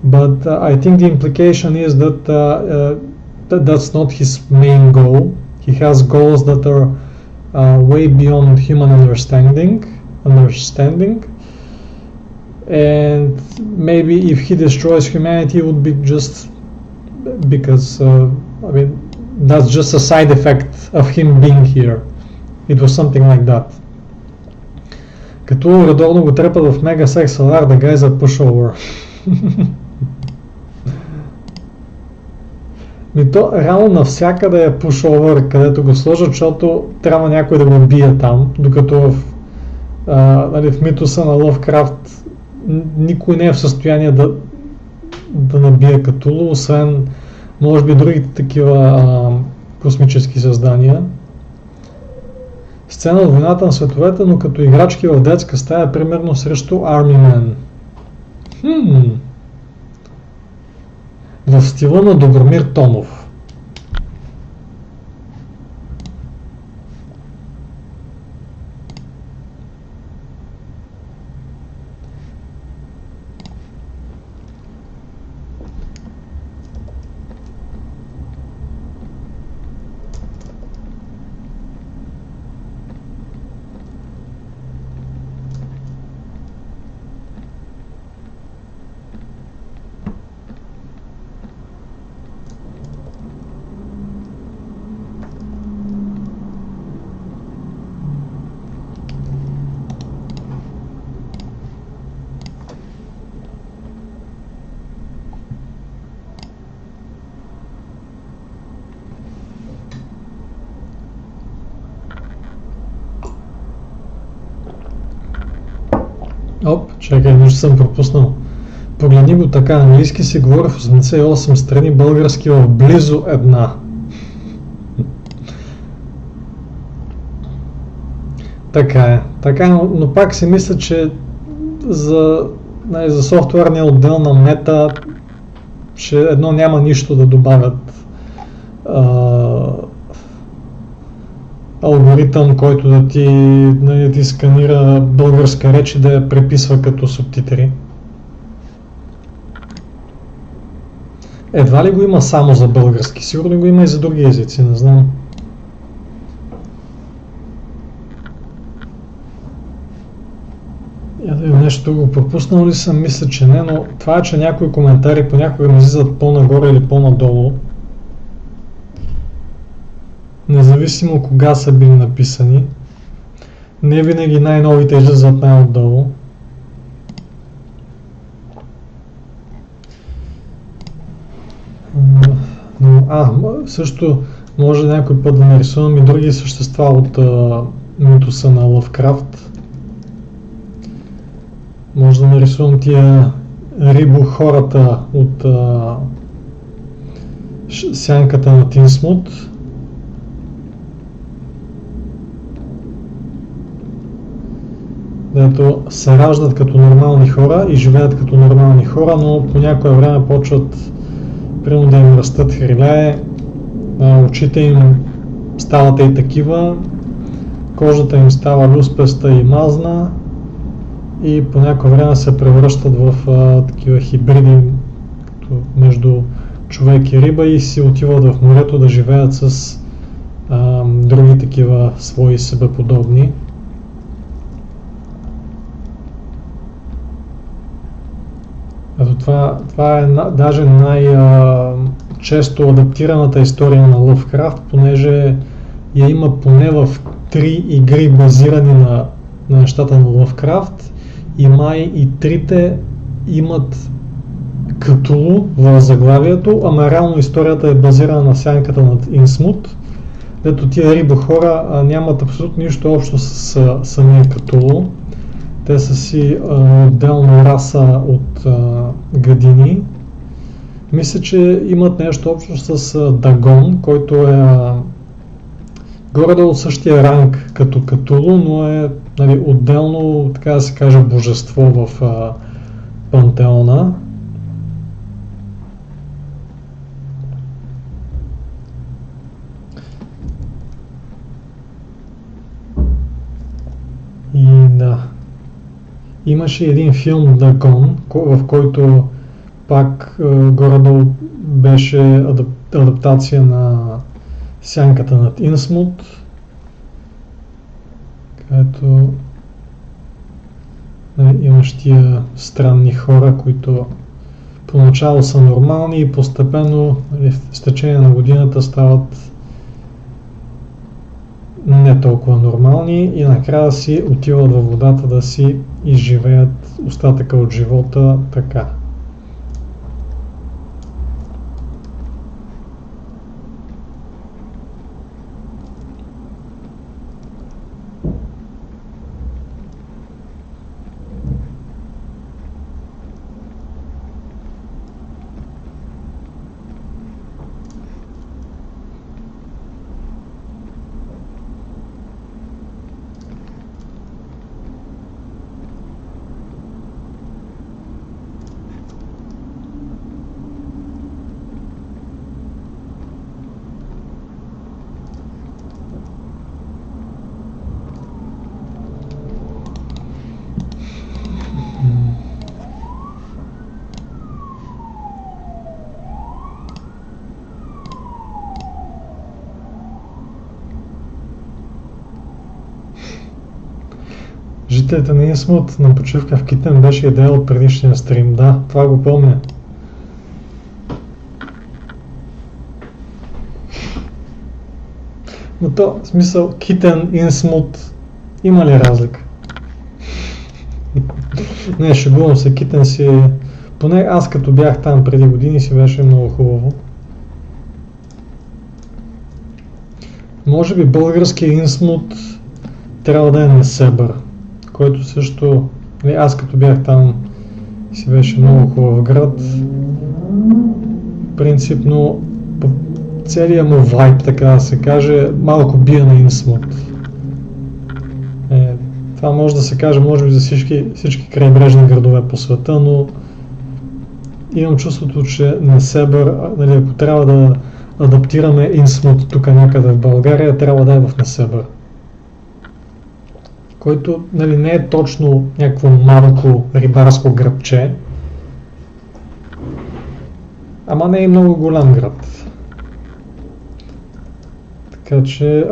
But I think the implication is that that's not his main goal. He has goals that are way beyond human understanding. And maybe if he destroys humanity, it would be just because I mean, that's just a side effect of him being here. It was something like that. Като редовно го трепат в Mega XLR, the guys are pushover. То реално навсякъде е pushover, където го сложат, защото трябва някой да го бие там, докато в митоса на Лъвкрафт никой не е в състояние да набие Cthulhu, освен може би другите такива космически създания. Сцена от Войната на световете, но като играчки в детска стая, примерно срещу Army Man. В стила на Добромир Томов. Чакай, нещо съм пропуснал. Погледни го така, английски се говори в 88 страни, български в близо една. Така е, но пак си мисля, че за софтуерния отдел на Мета едно няма нищо да добавят алгоритъм, който да ти сканира българска реч и да я преписва като субтитри. Едва ли го има само за български, сигурно го има и за други езици, не знам. Нещо друго пропуснал ли съм? Мисля, че не, но това е, че някои коментари понякога ми излизат по-нагоре или по-надолу. Независимо кога са били написани. Не винаги най-новите излизат най-отдолу. Също може някой път да нарисувам и други същества от митоса на Лъвкрафт. Може да нарисувам тия рибохората от сянката на Инсмут. Дето се раждат като нормални хора и живеят като нормални хора, но по някое време почват примерно да им растат хрилее, очите им стават и такива, кожата им става люспеста и мазна и по някое време се превръщат в такива хибриди между човек и риба и си отиват в морето да живеят с други такива свои себеподобни. Ето това е даже най-често адаптираната история на Лъвкрафт, понеже я има поне в 3 игри базирани на нещата на Лъвкрафт и май и трите имат Ктулу в заглавието, ама реално историята е базирана на сянката над Инсмут, дето тия рибохора нямат абсолютно нищо общо с самия Ктулу. Те са си отделна раса от гадини. Мисля, че имат нещо общо с Дагон, който е горе-долу същия ранг като Ктулу, но е отделно, така да се каже, божество в пантеона. И да. Имаше един филм Дагон, в който пак горе-долу беше адаптация на сянката над Инсмут, където имаш тия странни хора, които поначало са нормални и постепенно с течение на годината стават не толкова нормални и накрая си отиват във водата да си изживеят остатъка от живота така. Жителите на Инсмут на почивка в Китен беше идея от предишния стрим. Да, това го помня. Но то, в смисъл, Китен, Инсмут, има ли разлика? Не, шегувам се, Китен си... Поне аз като бях там преди години си беше много хубаво. Може би българския Инсмут трябва да е Несебър, който също, аз като бях там си беше много хубав град. Принципно по целия му вайб, така да се каже, малко бие на Инсмут. Това може да се каже, може би за всички крайбрежни градове по света, но имам чувството, че Несебър, нали, ако трябва да адаптираме Инсмут тук някъде в България, трябва да е в Несебър. Който, нали, не е точно някакво малко рибарско грабче, ама не е много голям град. Така че,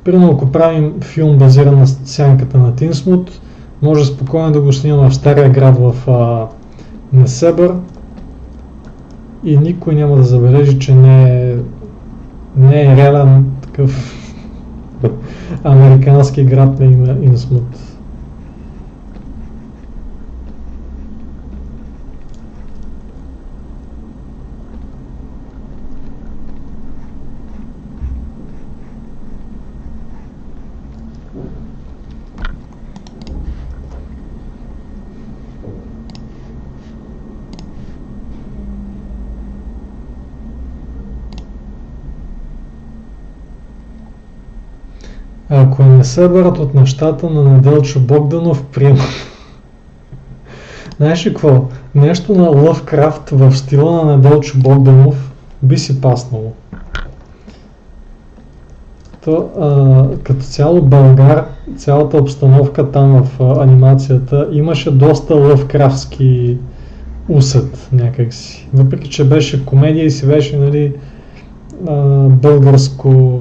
примерно ако правим филм базиран на сянката на Инсмут, може спокойно да го снимаме в стария град в Несебър и никой няма да забележи, че не е реален такъв американски град на име Инсмут. Ако не се бърят от нещата на Неделчо Богданов, приемам. Знаеш ли какво? Нещо на Лъвкрафт в стила на Неделчо Богданов би си паснало. Като цяло Българ, цялата обстановка там в анимацията имаше доста лъвкрафтски усет някакси. Въпреки че беше комедия и си беше, нали,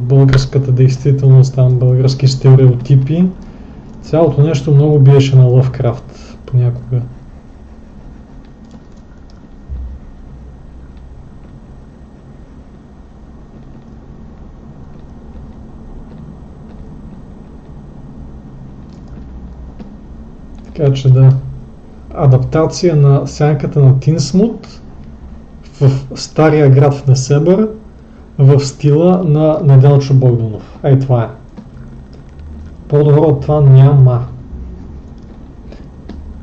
българската действителност, там български стереотипи, цялото нещо много биеше на Лъвкрафт понякога. Така че да, адаптация на сянката на Инсмут в стария град в Несебър в стила на Неделчо Богданов. Ей, това е. По-добро от това няма.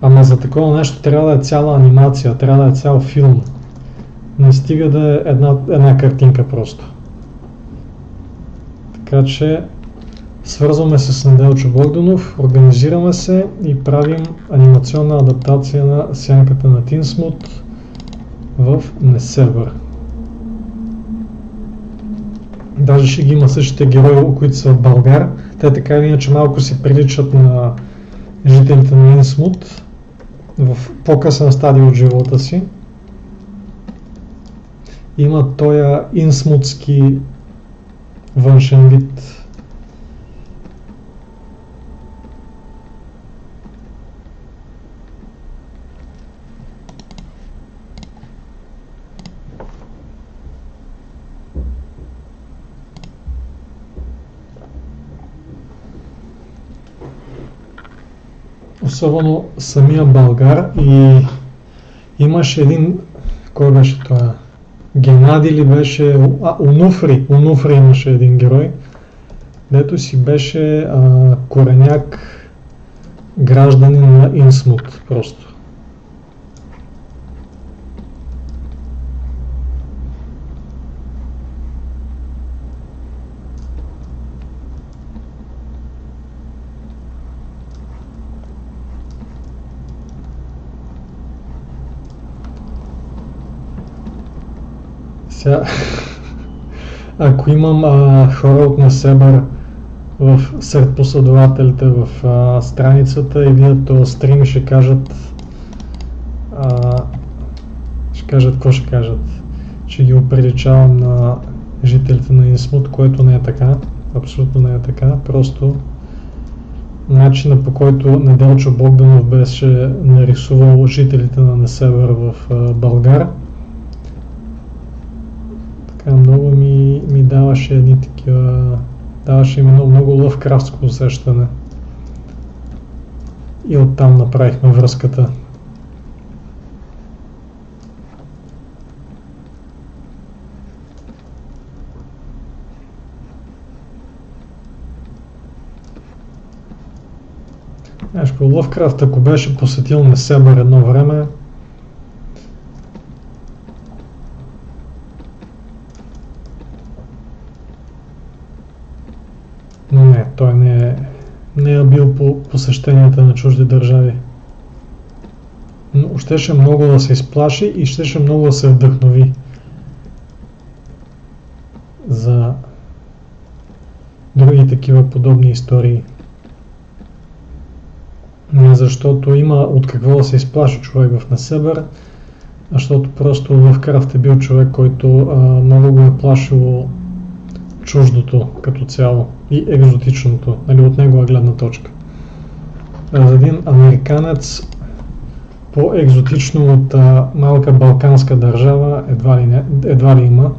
Ама за такова нещо трябва да е цяла анимация, трябва да е цял филм. Не стига да е една картинка просто. Така че свързваме се с Неделчо Богданов, организираме се и правим анимационна адаптация на сянката на Инсмут в Несебър. Даже ще ги има същите герои, които са в Българ. Те така или иначе малко си приличат на жителите на Инсмут в по-късен стадий от живота си. Има този инсмутски външен вид. Особено самия Българ, и имаше един, кой беше това? Геннади ли беше? Онуфри имаше един герой, дето си беше кореняк гражданин на Инсмут просто. Ако имам хора от Несебър сред последователите в страницата и видят този стрим, ще кажат, какво ще кажат? Че ги оприличавам на жителите на Инсмут, което не е така, абсолютно не е така, просто начина, по който Неделчо Богданов беше нарисувал жителите на Несебър в Българ, много ми даваше едни такива, даваше ми много лъвкрафтско усещане. И оттам направихме връзката. Знаеш, Лъвкрафт, ако беше посетил Несебър едно време, но не, той не е бил по посещенията на чужди държави. но щеше много да се изплаши и щеше много да се вдъхнови за други такива подобни истории. Не защото има от какво да се изплаши човек в Несебър, а защото просто Лъвкрафт е бил човек, който много го е плашило чуждото като цяло и екзотичното, нали, от негова гледна точка. За един американец по-екзотично от малка балканска държава едва ли има.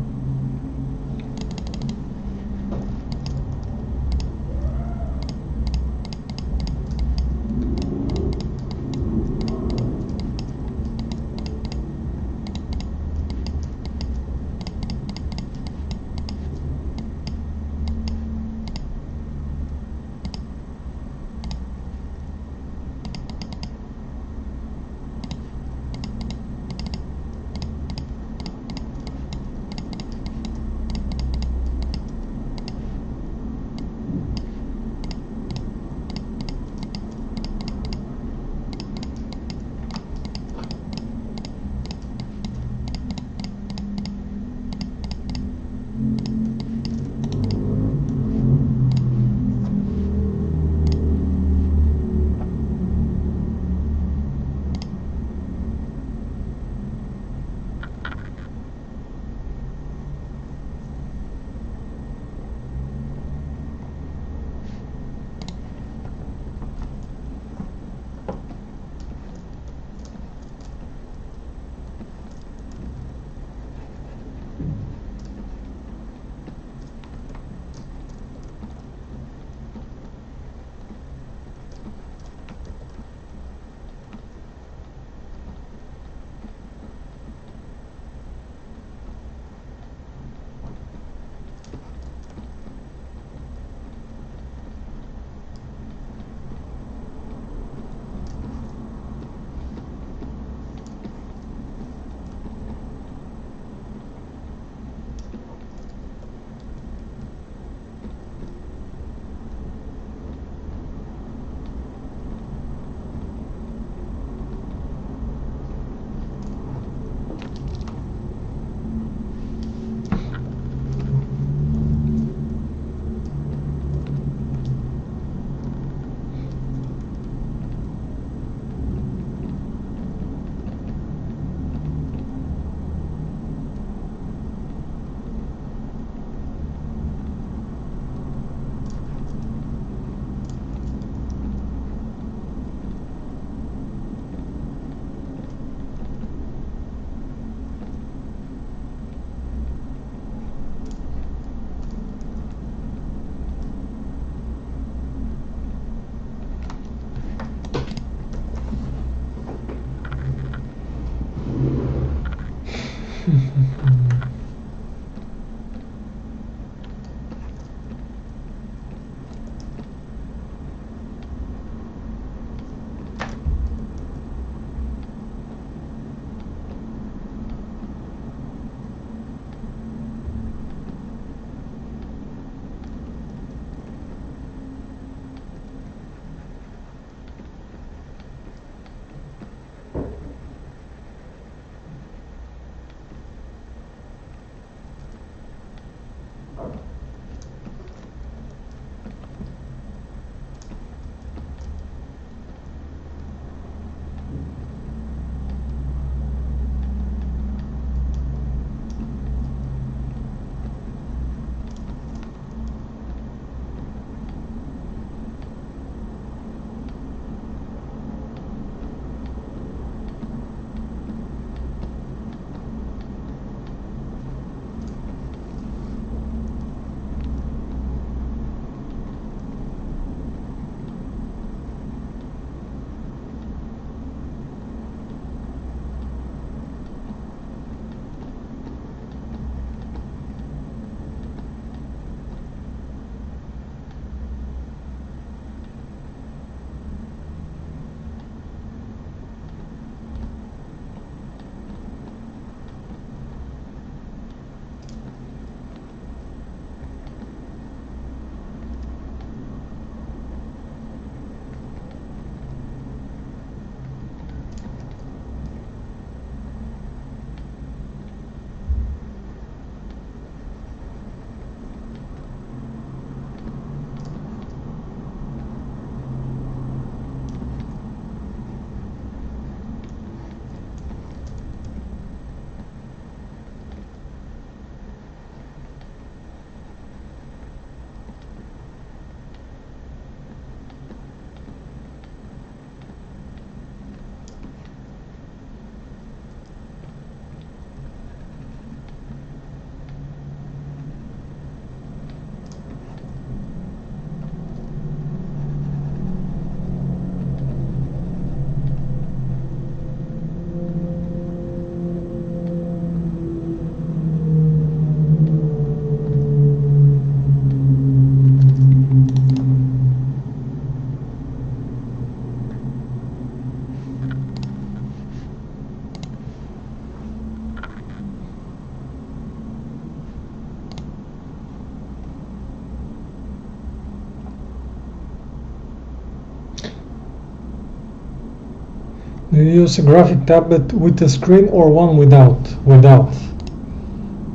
Do you use a graphic tablet with a screen or one without? Without.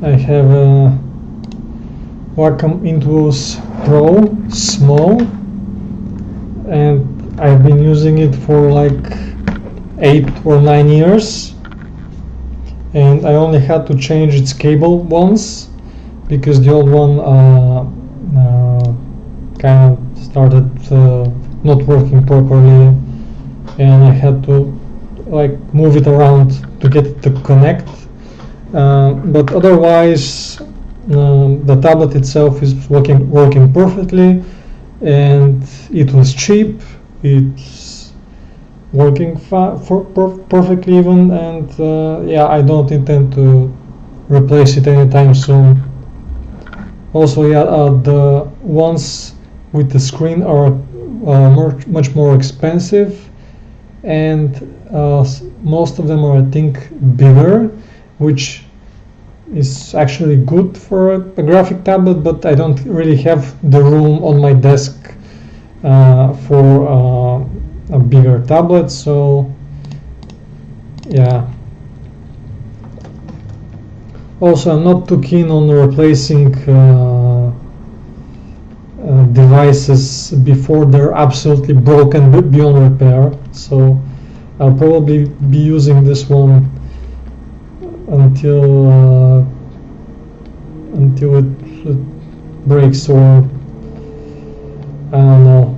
I have a Wacom Intuos Pro small, and I've been using it for like 8 or 9 years, and I only had to change its cable once because the old one kind of started not working properly, and I had to like move it around to get it to connect, but otherwise the tablet itself is working perfectly, and it was cheap. It's working perfectly even, and yeah, I don't intend to replace it anytime soon. Also, yeah, the ones with the screen are much more expensive, and most of them are, I think, bigger, which is actually good for a graphic tablet, but I don't really have the room on my desk for a bigger tablet, so yeah. Also, I'm not too keen on replacing devices before they're absolutely broken beyond repair, so I'll probably be using this one until it breaks, or I don't know.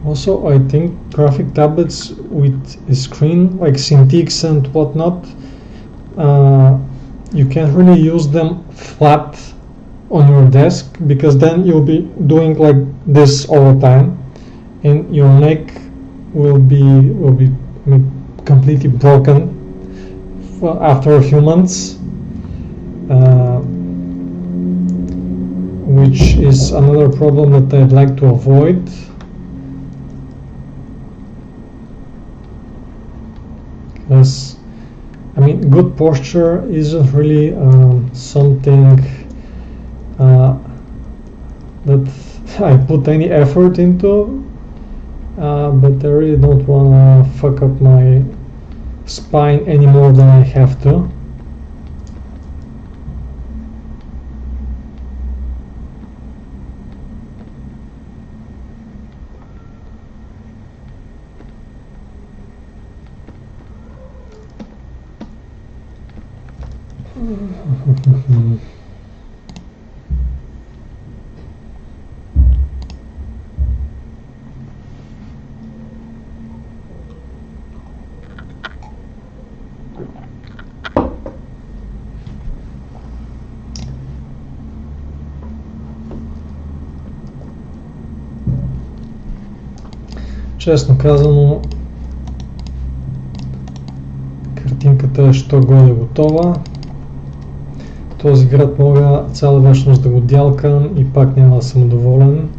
Also, I think graphic tablets with a screen like Cintiq and whatnot, you can't really use them flat on your desk, because then you'll be doing like this all the time, and your neck will be completely broken after a few months, which is another problem that I'd like to avoid. Because, I mean, good posture isn't really something that I put any effort into, but I really don't want to fuck up my spine any more than I have to. Честно казано, картинката е що годе готова. Този град мога цяла вечност да го дялкам и пак няма да съм доволен.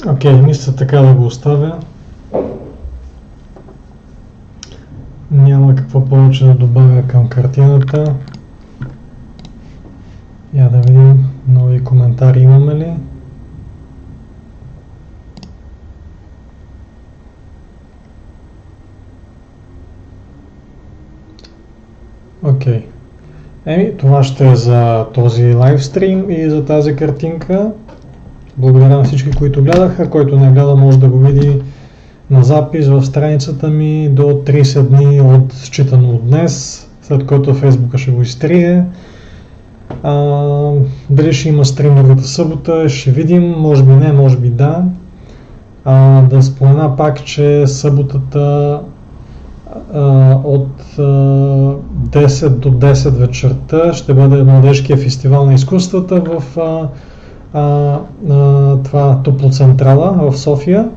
Окей, мисля така да го оставя. Няма какво повече да добавя към картината. Я да видим нови коментари имаме ли. Окей. Това ще е за този лайвстрим и за тази картинка. Благодаря на всички, които гледаха. Който не гледа, може да го види на запис в страницата ми до 30 дни от считано от днес, след който Фейсбука ще го изтрие. Дали ще има стрим другата събота, ще видим, може би не, може би да. Да спомена пак, че съботата от 10 до 10 вечерта ще бъде Младежкия фестивал на изкуствата в това Топлоцентрала в София.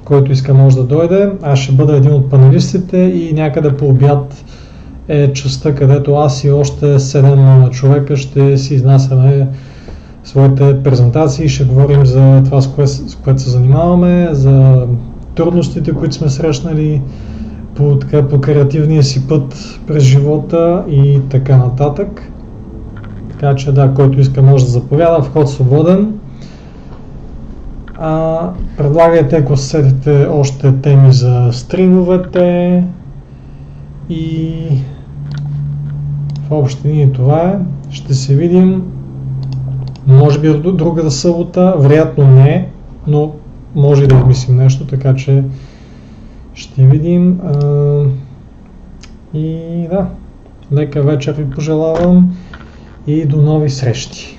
Който иска може да дойде. Аз ще бъда един от панелистите и някъде по обяд е частта, където аз и още 7 човека ще си изнасяме своите презентации и ще говорим за това, с което се занимаваме, за трудностите, които сме срещнали по креативния си път през живота и така нататък. Така че да, който иска може да заповяда, вход свободен. Предлагайте, ако сетите още теми за стримовете и в общи линии това е. Ще се видим, може би от другата събота, вероятно не, но може и да измислим нещо, така че ще видим. И да, лека вечер ви пожелавам и до нови срещи.